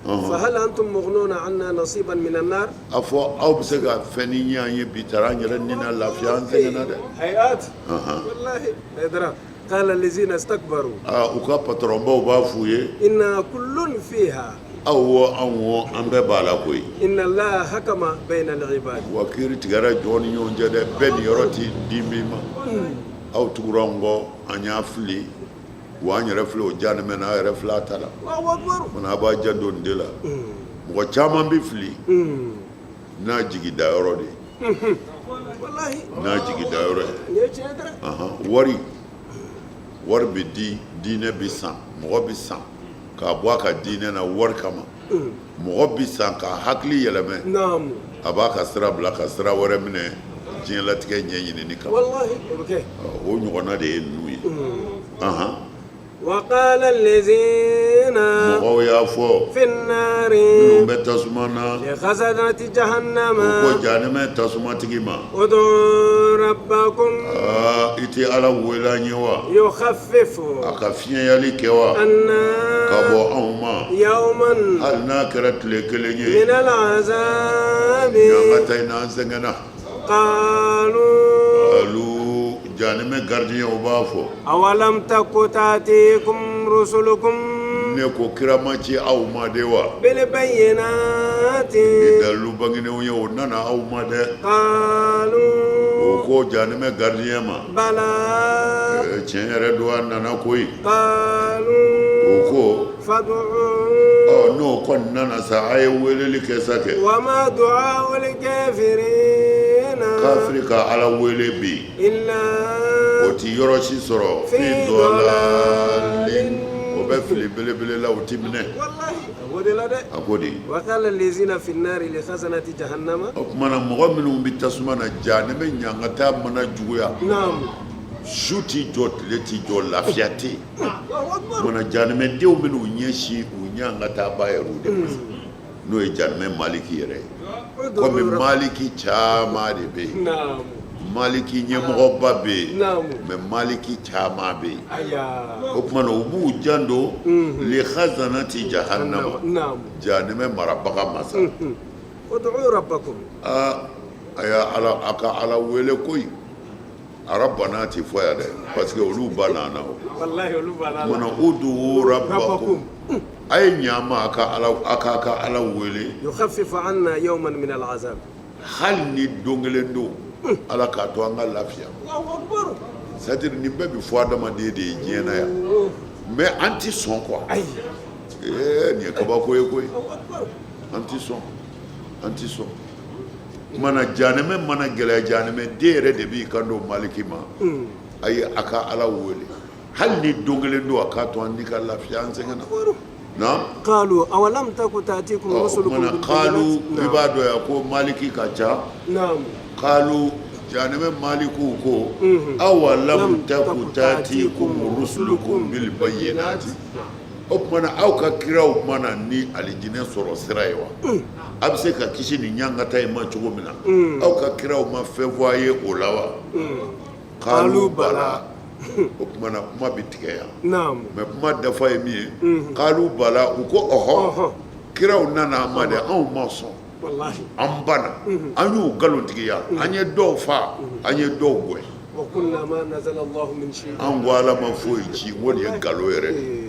Speaker 1: فهل أنتم مغنون عنا نصيبا من النار
Speaker 2: أفو أو بسقى فنيا يبي ترى يرنينا لا في عن زينا ده
Speaker 1: حيات والله إدرا قال الذين استكبروا
Speaker 2: وكا بترمبو بافوي
Speaker 1: إن كل فيها
Speaker 2: أو أم ببالاكوي
Speaker 1: إن الله حكم بين العباد
Speaker 2: وكير تجارة جوني يوم جد بني يروتي ديميما أو تورانغو أنيافلي وأنا رفلو جانا من هاي رفلا تلا من أبا جدون دلا وكمان بفلي ناجي دايرودي
Speaker 1: والله
Speaker 2: ناجي دايرودي wari bɛ di diinɛ bɛ san mɔgɔ bɛ san k'a bɔ a ka diinɛ na wari kama mɔgɔ bɛ san k'a hakili yɛlɛmɛ a b'a ka sira bila ka sira wɛrɛ minɛ diɲɛlatigɛ ɲɛɲinini kama o ɲɔgɔnna de ye ninnu ye
Speaker 1: وقال الذين في النار لخزنة جهنم ادعوا ربكم يخفف عنا يوما من العذاب قالوا janime gardien o b'a fɔ awalam takutatikum rusulukum
Speaker 2: ne ko kirama ci aw ma de wa
Speaker 1: bil bayyinati
Speaker 2: dalu banginew ye o nana aw ma de
Speaker 1: qalu
Speaker 2: o ko janime gardien ma
Speaker 1: bala
Speaker 2: tiɲɛ yɛrɛ do a nana koyi
Speaker 1: qalu
Speaker 2: o ko
Speaker 1: fad'u
Speaker 2: n'o kɔni nana sa a ye weleli kɛ sa kɛ
Speaker 1: wa ma du'a lil kafirin
Speaker 2: kafiri ka ala wele bi o ti yɔrɔ si sɔrɔ fi dɔlalin o bɛ fili belebele la o ti minɛ a ko de
Speaker 1: وقال الذين في النار لخزنة جهنم
Speaker 2: o kumana mɔgɔ minnu bɛ tasuma na janɛmɛ ɲangata mana juguya su ti jɔ tile ti jɔ lafiya tɛ yen mana janɛmɛdenw minnu ɲɛsin u ɲangata ba yɛrɛ de ma n'o ye janɛmɛ maliki yɛrɛ ye komi maliki caman de bɛ yen maliki ɲɛmɔgɔba bɛ yen
Speaker 1: naamu
Speaker 2: mais maliki caman bɛ yen
Speaker 1: aya
Speaker 2: o tuma na u b'u janto li khazanati jahannama
Speaker 1: naamu
Speaker 2: jahannama marabaga masa
Speaker 1: ud'u rabbakum
Speaker 2: a ka ala wele koyi arabana ti fɔ yan dɛ parce que olu ba nana o
Speaker 1: wallahi olu bana
Speaker 2: mana udu rabbakum a ye ɲaama a ka ala wele
Speaker 1: yukhaffifu anna yawman min al'azab
Speaker 2: hali ni don kelen don ala k'a to an ka lafiya
Speaker 1: Allahu akbar
Speaker 2: c'est-à-dire nin bɛɛ bi fɔ adamaden de ye diɲɛ na yan mais an ti sɔn quoi
Speaker 1: ay
Speaker 2: nin ye kabako ye koyi an ti sɔn mana janɛmɛ mana gɛlɛya janɛmɛ den yɛrɛ de b'i kan don maliki ma a ye a ka ala wele hali ni don kelen don a k'a to an ni ka lafiya an sɛgɛnna na
Speaker 1: qalu awalam taku ta'tikum rusulukum
Speaker 2: mana kalu i b'a dɔn ya ko maliki ka ca
Speaker 1: na'am
Speaker 2: kalu janɛmɛ maliku ko awalam taku ta'tikum rusulukum bil bayyinati o kumana aw ka kiraw mana ni alijinɛ sɔrɔ sira ye wa a bɛ se ka kisi ni ɲangata in ma cogo min na aw ka kiraw ma fɛn fɔ a ye o la wa kalu bala o kumana kuma bɛ tigɛ yan
Speaker 1: na'am
Speaker 2: mais kuma dafa ye min ye kalu bala u ko ɔhɔ kiraw nana an ma dɛ anw ma sɔn
Speaker 1: wallahi
Speaker 2: an banna an y'u nkalontigiya an ye dɔw fa an ye dɔw gɛn
Speaker 1: wa qulna ma nazala Allah min shay
Speaker 2: an ko ala ma foyi ci o de ye nkalon yɛrɛ de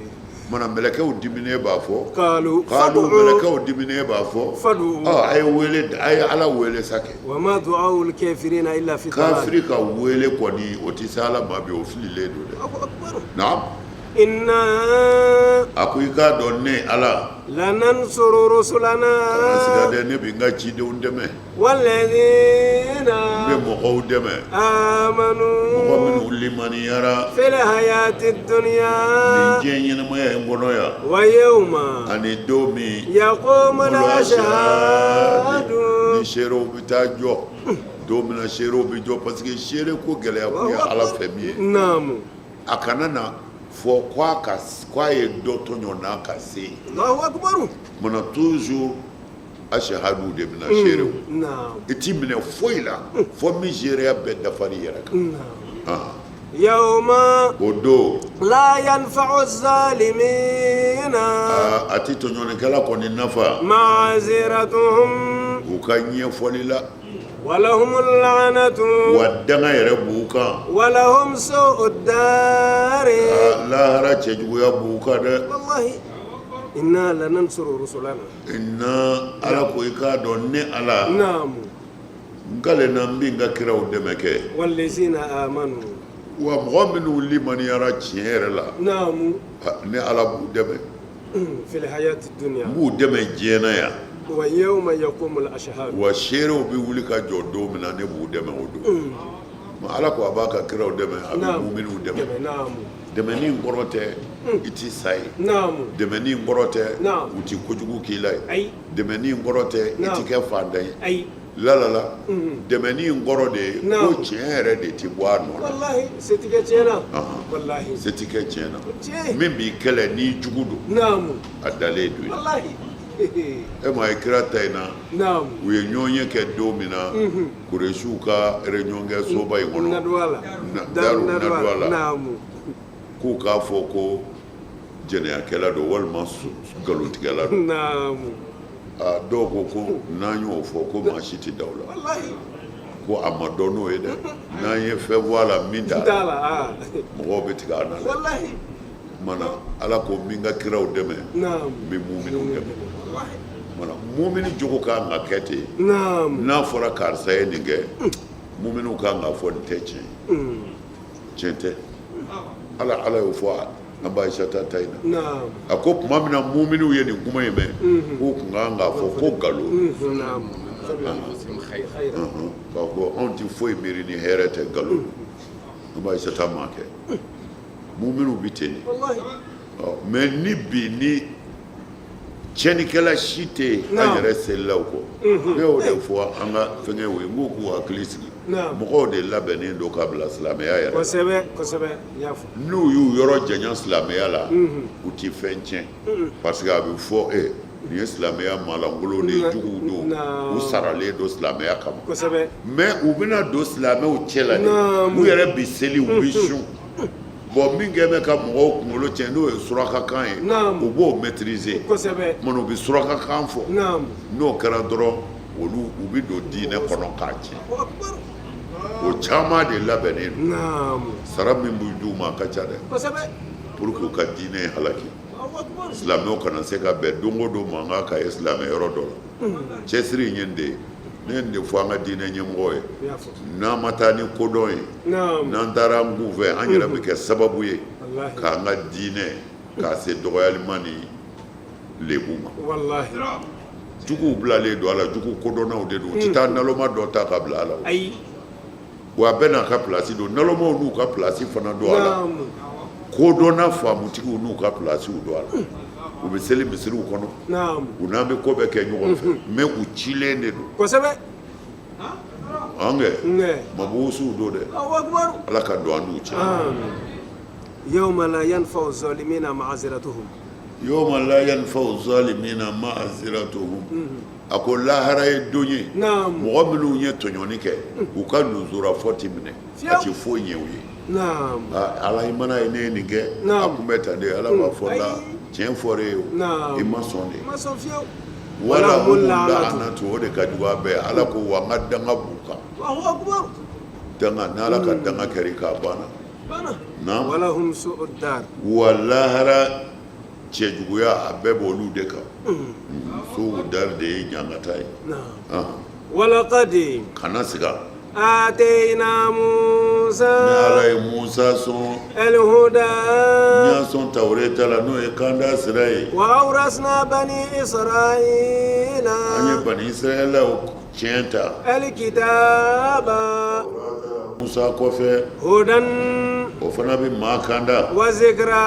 Speaker 2: mana mɛlɛkɛw dimine b'a fɔ
Speaker 1: qalu
Speaker 2: mɛlɛkɛw dimine b'a fɔ
Speaker 1: fadu
Speaker 2: a ye ala wele sake
Speaker 1: wa ma du'a'u al-kafirina illa fi dalal
Speaker 2: kafiri ka wele kɔni o tɛ se ala ma bi o fililen don dɛ
Speaker 1: Allahu akbar
Speaker 2: naam
Speaker 1: inna
Speaker 2: a ko i k'a dɔn ne ala
Speaker 1: lanansuru rusulana
Speaker 2: kana siga dɛ ne bɛ n ka cidenw dɛmɛ
Speaker 1: walladhina
Speaker 2: n bɛ mɔgɔw dɛmɛ
Speaker 1: amanu
Speaker 2: mɔgɔ minnu limaniyara
Speaker 1: fil hayati dunya
Speaker 2: nin diɲɛ ɲɛnamaya in kɔnɔ yan
Speaker 1: wa yawma
Speaker 2: ani don min
Speaker 1: yaqumu al-ashhadu
Speaker 2: ni seerew bɛ taa jɔ don min na seerew bɛ jɔ parce que seere ko gɛlɛya kun ye ala fɛ min ye
Speaker 1: naamu
Speaker 2: a kana na fɔ k'a ye dɔ tɔɲɔ n'a ka se
Speaker 1: Allahu akbar
Speaker 2: mana toujours ashahadu de bɛna seerew
Speaker 1: naam
Speaker 2: i t'i minɛ foyi la fɔ min seereya bɛɛ dafali yɛrɛ kan
Speaker 1: yawma
Speaker 2: o don
Speaker 1: la yanfa'u az-zalimina
Speaker 2: a ti tɔɲɔlikɛla kɔni nafa
Speaker 1: ma'ziratuhum
Speaker 2: u ka ɲɛfɔli la
Speaker 1: ولهم اللعنة
Speaker 2: wa danga yɛrɛ b'u kan
Speaker 1: ولهم سوء الدار
Speaker 2: lahara cɛjuguya b'u kan dɛ
Speaker 1: والله إنا لننصر رسلنا
Speaker 2: inna ala ko i k'a dɔn ne ala
Speaker 1: نعم
Speaker 2: n kale na n bɛ n ka kiraw dɛmɛ kɛ
Speaker 1: والذين آمنوا
Speaker 2: wa mɔgɔ minnu limaniyara tiɲɛ yɛrɛ la
Speaker 1: نعم
Speaker 2: ne ala b'u dɛmɛ
Speaker 1: في الحياة
Speaker 2: n
Speaker 1: الدنيا
Speaker 2: b'u dɛmɛ diɲɛ na yan
Speaker 1: ويوم يقوم الأشهاد
Speaker 2: wa seerew bɛ wuli ka jɔ don min na ne b'u dɛmɛ o don ma ala ko a b'a ka kiraw dɛmɛ a bɛ muminiw dɛmɛ
Speaker 1: نعم
Speaker 2: dɛmɛni in kɔrɔ tɛ i ti sa ye
Speaker 1: نعم
Speaker 2: dɛmɛni in kɔrɔ tɛ
Speaker 1: Naam.
Speaker 2: u ti kojugu k'i la ye
Speaker 1: أي
Speaker 2: dɛmɛni in kɔrɔ tɛ i ti kɛ fantan ye
Speaker 1: أي
Speaker 2: lalala dɛmɛni in kɔrɔ de ye
Speaker 1: Naam.
Speaker 2: ko tiɲɛ yɛrɛ de ti bɔ a nɔ la
Speaker 1: والله ستكتشينا والله
Speaker 2: se ti kɛ tiɲɛ na
Speaker 1: tiɲɛ.
Speaker 2: min b'i kɛlɛ n'i jugu don
Speaker 1: نعم
Speaker 2: a dalen don ye
Speaker 1: والله
Speaker 2: e ma ye kira ta in na
Speaker 1: نعم
Speaker 2: u ye ɲɔgɔn ye kɛ don min na kuresiw ka réunion kɛ soba in kɔnɔ
Speaker 1: ندوالا
Speaker 2: daru nadwala
Speaker 1: نعم
Speaker 2: k'u k'a fɔ ko jɛnɛyakɛla don walima nkalontigɛla don
Speaker 1: نعم
Speaker 2: dɔw ko n'an y'o fɔ ko maa si tɛ da o la
Speaker 1: والله
Speaker 2: ko a ma dɔn n'o ye dɛ n'an ye fɛn fɔ a la min t'a la
Speaker 1: تعالى
Speaker 2: mɔgɔw bɛ tigɛ an na dɛ
Speaker 1: والله
Speaker 2: mana ala ko min ka kiraw dɛmɛ
Speaker 1: نعم
Speaker 2: n bɛ muminiw dɛmɛ mana mumini jogo kan ka kɛ ten
Speaker 1: نعم
Speaker 2: n'a fɔra karisa ye nin kɛ muminiw kan ka fɔ nin tɛ tiɲɛ ye tiɲɛ tɛ ala y'o fɔ an b'a Aisata ta in na
Speaker 1: نعم
Speaker 2: a ko tuma min na muminiw ye nin kuma in mɛn k'u kun kan k'a fɔ ko nkalon
Speaker 1: نعم خير
Speaker 2: k'a fɔ anw tɛ foyi miiri ni hɛrɛ tɛ nkalon an b'a Aisata ma kɛ muminiw bɛ ten de
Speaker 1: والله
Speaker 2: mɛ ni bi ni tiɲɛnikɛla si tɛ an yɛrɛ selilaw kɔ ne y'o de fɔ an ka fɛnkɛw ye n ko k'u hakili sigi mɔgɔw de labɛnnen don ka bila silamɛya yɛrɛ la
Speaker 1: كسبة كسبة يافو
Speaker 2: n'u y'u yɔrɔ janya silamɛya la u ti fɛn tiɲɛ parce que a bɛ fɔ ni silamɛya malangolo ni jugu do u saralen do silamɛya kama mais u bɛna don silamɛw cɛla de u yɛrɛ bi seli u bi sun bon min kɛ bɛ ka mɔgɔw kunkolo tiɲɛ n'o ye surakakan ye u b'o maîtriser mana u bɛ surakakan fɔ n'o kɛra dɔrɔn olu u bɛ don diinɛ kɔnɔ k'a tiɲɛ o caman de labɛnnen don sara min bɛ d'u ma a ka ca dɛ pour que u ka diinɛ halaki silamɛw kana se ka bɛn don o don mankan ka ye silamɛ yɔrɔ dɔ la cɛsiri in ye nin de ye ne ye nin de fɔ an ka diinɛ ɲɛmɔgɔ ye n'an ma taa ni kodɔn ye n'an taara an kun fɛ an yɛrɛ bɛ kɛ sababu ye k'an ka diinɛ k'a se dɔgɔyalima ni lebu ma juguw bilalen don a la jugu kodɔnnaw de don u tɛ taa naloma dɔ ta ka bila a la wa a bɛɛ n'a ka pilasi don nalomaw n'u ka pilasi fana don a la kodɔnna faamutigiw n'u ka pilasiw don a la u bɛ seli misiriw kɔnɔ u n'an bɛ ko bɛɛ kɛ ɲɔgɔn fɛ mais u cilen de don an kɛ mabɔwusiw don dɛ ala ka don an n'u cɛ
Speaker 1: yawma la yanfa'u zalimina ma'aziratuhum
Speaker 2: yawma la yanfa'u zalimina ma'aziratuhum a ko lahara ye don ye mɔgɔ minnu ye tɔɲɔni kɛ u ka nuzura fɔ ti minɛ a ti foyi ɲɛ u ye ala i mana ye ne ye nin kɛ a kun bɛ tan de ala b'a fɔ la tiɲɛ fɔra ye o i ma sɔn de wala hum la'anatu o de ka jugu a bɛɛ ala ko wa n ka danga b'u kan danga n'ala ka danga kɛra i k'a banna
Speaker 1: wala hum su'ud dar
Speaker 2: wa lahara cɛjuguya a bɛɛ b'olu de kan su'ud dar de ye ɲangata ye
Speaker 1: walaqad
Speaker 2: kana siga
Speaker 1: آتينا موسى
Speaker 2: على موسى سون
Speaker 1: الهدى
Speaker 2: نياسون توريت لا نو يكاندا سراي
Speaker 1: وأورثنا بني إسرائيل
Speaker 2: أني بني إسرائيل وكينتا
Speaker 1: الكتاب
Speaker 2: موسى كوفي
Speaker 1: هدى
Speaker 2: وفنا بما كاندا
Speaker 1: وذكرى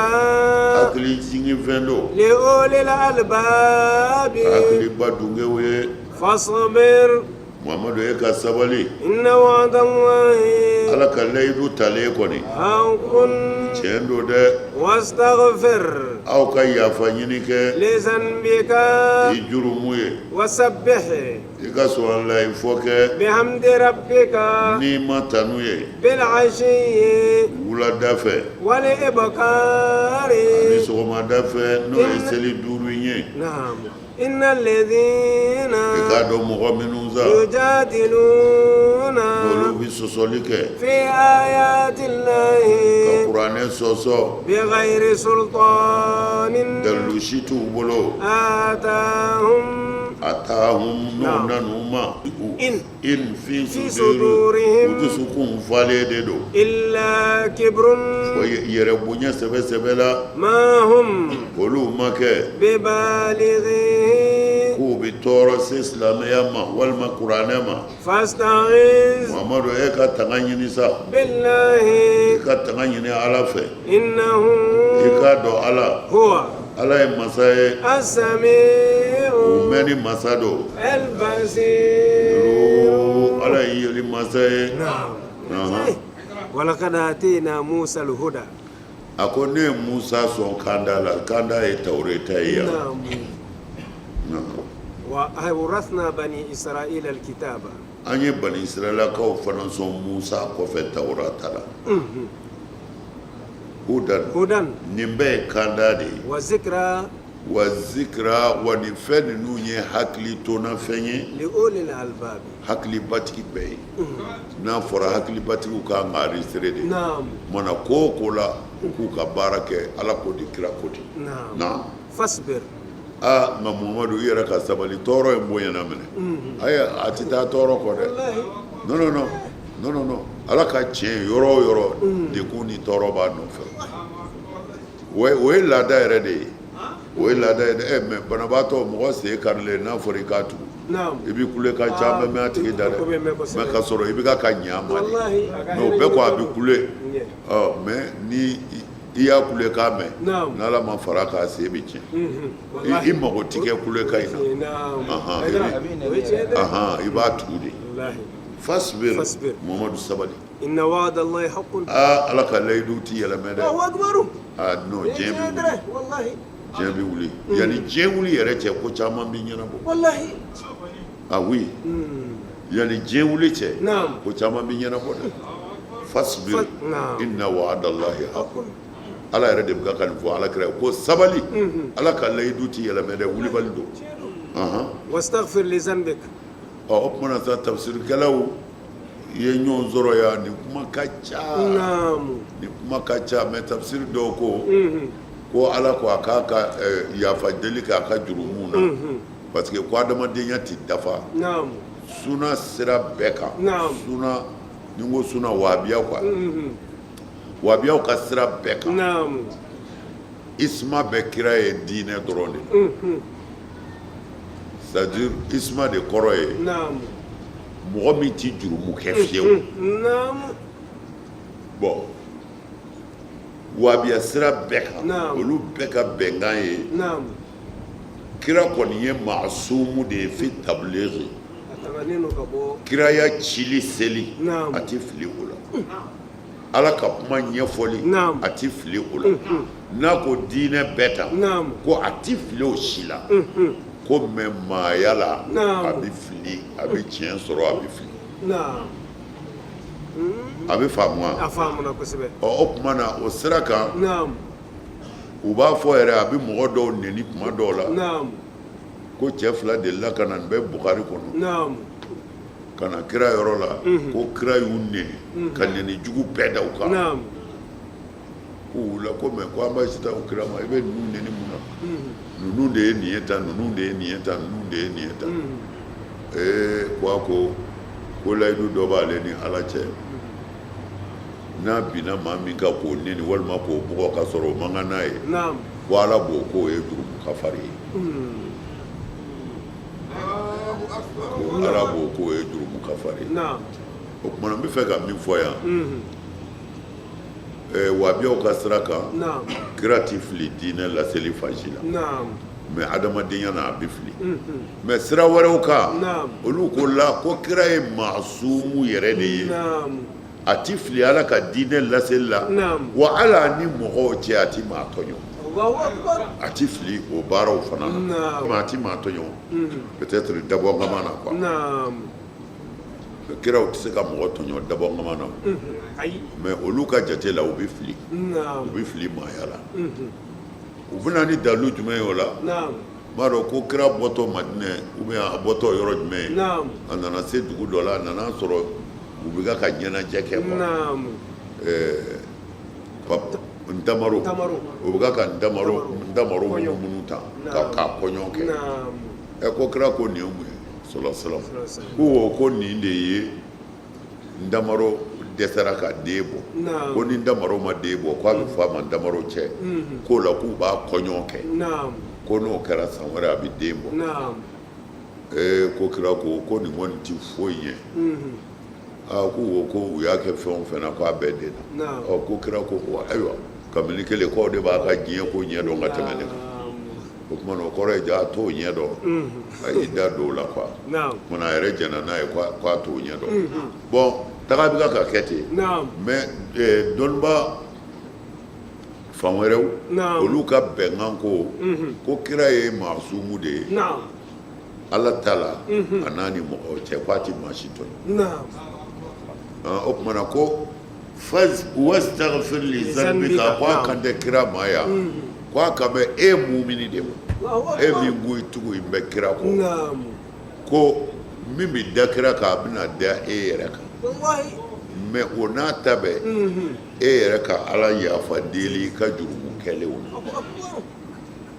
Speaker 2: أكلي جيني فندو
Speaker 1: لأولي الألباب
Speaker 2: أكلي بدونغوي
Speaker 1: فاصبر
Speaker 2: Muhammadu ye ka sabali
Speaker 1: inna wa'dallahi
Speaker 2: ala ka layidu tale kɔni
Speaker 1: haqqun
Speaker 2: tiɲɛ don dɛ
Speaker 1: wastaghfir
Speaker 2: aw ka yafa ɲini kɛ
Speaker 1: li zanbika
Speaker 2: i jurumu ye
Speaker 1: wasabbih
Speaker 2: i ka sɔn layi fɔ kɛ
Speaker 1: bihamdi rabbika
Speaker 2: n'i ma tanu ye
Speaker 1: bil ashiyyi
Speaker 2: wulada fɛ
Speaker 1: wal ibkari
Speaker 2: ani sɔgɔmada fɛ n'o ye seli 5 ye
Speaker 1: إن الذين يجادلون في آيات الله بغير سلطان آتاهم إن في صدورهم إلا كبر ما هم ببالغين
Speaker 2: k'u bɛ tɔɔrɔ se silamɛya ma walima kuranɛ ma
Speaker 1: fasta'iz
Speaker 2: Muhammadu e ka tanga ɲini sa
Speaker 1: billahi
Speaker 2: i ka tanga ɲini ala fɛ
Speaker 1: innahu
Speaker 2: i ka dɔn ala
Speaker 1: huwa
Speaker 2: ala ye masa ye
Speaker 1: as-sami'u
Speaker 2: o mɛn ni masa don
Speaker 1: al-basir
Speaker 2: ala ye yeli masa ye
Speaker 1: walaqad atina Musa al-huda
Speaker 2: a ko ne ye Musa sɔn kanda la kanda ye tawureta ye
Speaker 1: وأورثنا بني إسرائيل الكتاب
Speaker 2: an ye bani israelakaw fana sɔn Musa kɔfɛ tawurata la hudan nin bɛɛ ye kanda de ye
Speaker 1: wa zikra
Speaker 2: wa nin fɛn ninnu ye hakili tona fɛn ye
Speaker 1: li ulil albab
Speaker 2: hakilibatigi bɛɛ ye n'a fɔra hakilibatigiw kan ka enregistrer de mana ko o ko la u k'u ka baara kɛ ala ko di kira ko di
Speaker 1: fasbir
Speaker 2: nka Muhammadu i yɛrɛ ka sabali tɔɔrɔ ye bonyana minɛ a tɛ taa tɔɔrɔ kɔ dɛ non ala ka tiɲɛ yɔrɔ o yɔrɔ dekun ni tɔɔrɔ b'a nɔfɛ o ye laada yɛrɛ de ye mais banabaatɔ mɔgɔ sen karilen n'a fɔra i k'a tugu i b'i kule ka ca mɛ a tigi da dɛ mais ka sɔrɔ i bɛ ka ɲɛ a ma de mais o bɛɛ kɔ a bɛ kule mais ni i y'a kule k'a mɛn n'ala ma fara k'a se bɛ tiɲɛ i mago ti kɛ kule ka in na i b'a tugu de fasbir Muhammadu sabali
Speaker 1: inna wa'dallahi haqqun
Speaker 2: ala ka layidu ti yɛlɛmɛ dɛ non diɲɛ bɛ diɲɛ bɛ wuli yanni diɲɛ wuli yɛrɛ cɛ ko caman bɛ ɲɛnabɔ
Speaker 1: wallahi
Speaker 2: ah oui yanni diɲɛ wuli cɛ ko caman bɛ ɲɛnabɔ dɛ fasbir inna wa'adallahi haqqun ala yɛrɛ de bɛ ka nin fɔ ala kira ko sabali ala ka layidu ti yɛlɛmɛ dɛ wulibali don
Speaker 1: wastaghfir li zanbik
Speaker 2: o kumana sa tafsirkɛlaw ye ɲɔgɔn sɔrɔ yan nin kuma ka ca nin kuma ka ca mais tafsir dɔw ko ala ko a k'a ka yafa deli k'a ka jurumu na parce que ko adamadenya ti dafa suna sira bɛɛ kan suna ni ko suna wahabiya quoi wahabiyaw ka sira bɛɛ kan isma bɛ kira ye diinɛ dɔrɔn de c'est-à-dire isma de kɔrɔ ye mɔgɔ min ti jurumu kɛ fiyewu bon wahabiya sira bɛɛ kan olu bɛɛ ka bɛnkan ye kira kɔni ye maasumu de ye fi tablighi kiraya cili seli a ti fili o la ala ka kuma ɲɛfɔli a ti fili o la n'a ko diinɛ bɛɛ ta ko a ti fili o si la ko mɛ maaya la a bɛ fili a bɛ tiɲɛ sɔrɔ a bɛ fili a bɛ faamu wa o tuma na o sira kan u b'a fɔ yɛrɛ a bɛ mɔgɔ dɔw neni kuma dɔw la ko cɛ fila delila ka na nin bɛ Bukari kɔnɔ ka na kira yɔrɔ la ko kira y'u neni ka neni jugu bɛɛ da u kan ko wula ko mɛ ko an b'a sita o kira ma i bɛ ninnu neni mun na ninnu de ye nin ye tan ninnu de ye nin ye tan ninnu de ye nin ye tan ko a ko layidu dɔ b'ale ni ala cɛ n'a binna maa min kan k'o neni walima k'o bugɔ ka sɔrɔ o man kan n'a ye ko ala b'o k'o ye jurumu kafari ye ko ala b'o k'o ye jurumu kafari ye o kumana n bɛ fɛ ka min fɔ yan wahabiyaw ka sira kan kira ti fili diinɛ laseli fansi la mɛ adamadenya na a bɛ fili mɛ sira wɛrɛw kan olu ko la ko kira ye maasumu yɛrɛ de ye a ti fili ala ka diinɛ laseli la wa ala ni mɔgɔw cɛ a ti maa tɔɲɔ a ti fili o baaraw fana na a ti maa tɔɲɔ peut-être dabɔ ŋama na quoi kiraw tɛ se ka mɔgɔ tɔɲɔ dabɔ ŋama na mɛ olu ka jate la u bɛ fili maaya la u bɛna ni dalu jumɛn ye o la n b'a dɔn ko kira bɔtɔ Madinɛ ou bien a bɔtɔ yɔrɔ jumɛn ye a nana se dugu dɔ la a nana sɔrɔ u bɛ ka ɲɛnajɛ kɛ ntamaro u bɛ ka ntamaro minnu ta k'a kɔɲɔ kɛ ko kira ko nin ye mun ye sɔlɔ ko nin de ye ntamaro dɛsɛra ka den bɔ ko ni ntamaro ma den bɔ k'a bɛ fɔ a ma ntamaro cɛ k'o la k'u b'a kɔɲɔ kɛ ko n'o kɛra san wɛrɛ a bɛ den bɔ ko kira ko nin kɔni ti foyi ɲɛ ko u y'a kɛ fɛn o fɛn na k'a bɛɛ den na ko kira ko ayiwa kabini kelen k'aw de b'a ka diɲɛ ko ɲɛdɔn ka tɛmɛ ne kan o tuma na o kɔrɔ ye ja a t'o ɲɛdɔn a y'i da don o la quoi kumana a yɛrɛ jɛnna n'a ye k'a t'o ɲɛdɔn bɔn taga bɛ ka kɛ ten mɛ dɔnniba fan wɛrɛw olu ka bɛnkan ko kira ye maasumu de ye ala ta la a n'a ni mɔgɔw cɛ k'a ti maa si tɔɲɔ o tuma na ko wastaghfir li zanbika ko a kan tɛ kira ma yan ko a kan bɛ e mumini de ma e min ko i tugu in bɛ kira kɔ ko min bɛ da kira kan a bɛna da e yɛrɛ kan mɛ o n'a ta bɛɛ e yɛrɛ ka ala yafa deli i ka jurumu kɛlenw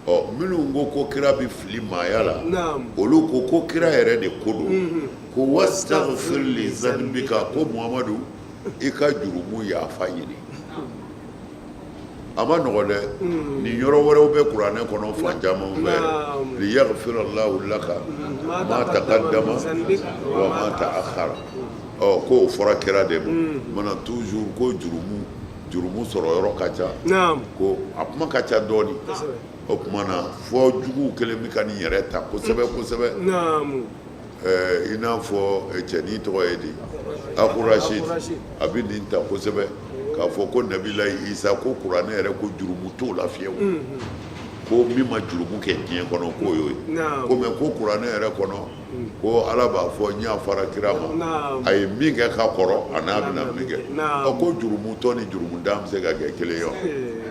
Speaker 2: na minnu ko kira bɛ fili maaya la olu ko kira yɛrɛ de ko don ko wastaghfir li zanbika ko Muhamadu i ka jurumu yafa ɲini a ma nɔgɔn dɛ nin yɔrɔ wɛrɛw bɛ kuranɛ kɔnɔ fan caman fɛ liyaghfira Allahu laka ma taqaddama wa ma ta'akhkhara k'o fɔra kira de ma mana toujours ko jurumu sɔrɔ yɔrɔ ka ca ko a kuma ka ca dɔɔni o kuma na fɔ juguw kelen bɛ ka nin yɛrɛ ta kosɛbɛ kosɛbɛ i n'a fɔ cɛnin tɔgɔ ye di Aku Rashid a bɛ nin ta kosɛbɛ k'a fɔ ko Nabilayi Isa ko kuranɛ yɛrɛ ko jurumu t'o la fiyewu ko min ma jurumu kɛ diɲɛ kɔnɔ k'o y'o ye ko mɛ ko kuranɛ yɛrɛ kɔnɔ ko ala b'a fɔ n y'a fara kira ma a ye min kɛ ka kɔrɔ a n'a bɛna min kɛ ko jurumutɔ ni jurumudan bɛ se ka kɛ kelen ye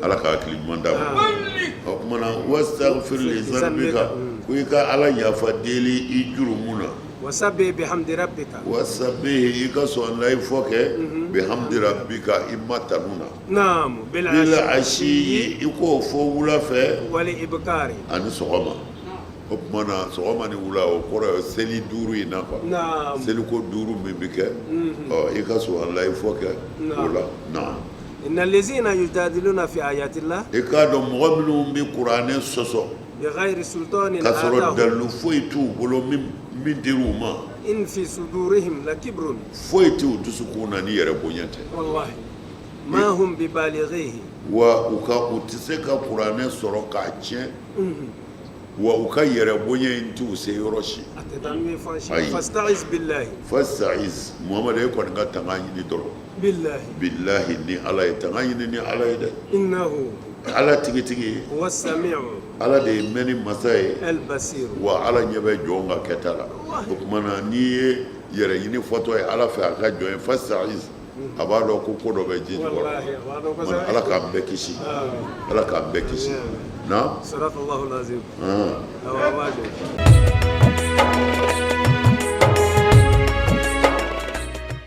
Speaker 2: ala ka hakili ɲuman d'a ma o kumana wastaghfir li zanbika ko i ka ala yafa deli i jurumu na
Speaker 1: wasabbih bihamdi rabbika
Speaker 2: wasabbih i ka sɔn layi fɔ kɛ bihamdi rabbika i ma tanu na
Speaker 1: naam
Speaker 2: bil ashiyi i k'o fɔ wula fɛ
Speaker 1: wali ibkari
Speaker 2: ani sɔgɔma o kumana sɔgɔma ni wula o kɔrɔ ye seli 5 in na quoi seli ko 5 min bɛ kɛ i ka sɔn layi fɔ kɛ o la naam
Speaker 1: inna allazina yujadiluna fi ayatillah
Speaker 2: i k'a dɔn mɔgɔ minnu bɛ kuranɛ sɔsɔ
Speaker 1: bighayri sultanin
Speaker 2: ka sɔrɔ dalu foyi t'u bolo min dir'u ma
Speaker 1: in fi sudurihim la kibrun
Speaker 2: foyi t'u dusukun na ni yɛrɛ bonya tɛ
Speaker 1: wallahi ma hum bibalighihi
Speaker 2: wa u tɛ se ka kuranɛ sɔrɔ k'a tiɲɛ wa u ka yɛrɛ bonya in t'u se yɔrɔ si
Speaker 1: fasta'iz billahi
Speaker 2: fasta'iz Muhamadu e kɔni ka tanga ɲini dɔrɔn billahi ni ala ye tanga ɲini ni ala ye dɛ
Speaker 1: innahu
Speaker 2: ala tigitigi
Speaker 1: was-sami'u
Speaker 2: ala de ye mɛnni masa ye
Speaker 1: al-basir
Speaker 2: wa ala ɲɛ bɛ jɔnw ka kɛta la o kumana n'i ye yɛrɛ ɲini fɔtɔ ye ala fɛ a ka jɔn ye fasta'iz a b'a dɔn ko dɔ bɛ ji jukɔrɔ ala k'an bɛɛ kisi ala k'an bɛɛ kisi na
Speaker 1: sadaqallahu al-azim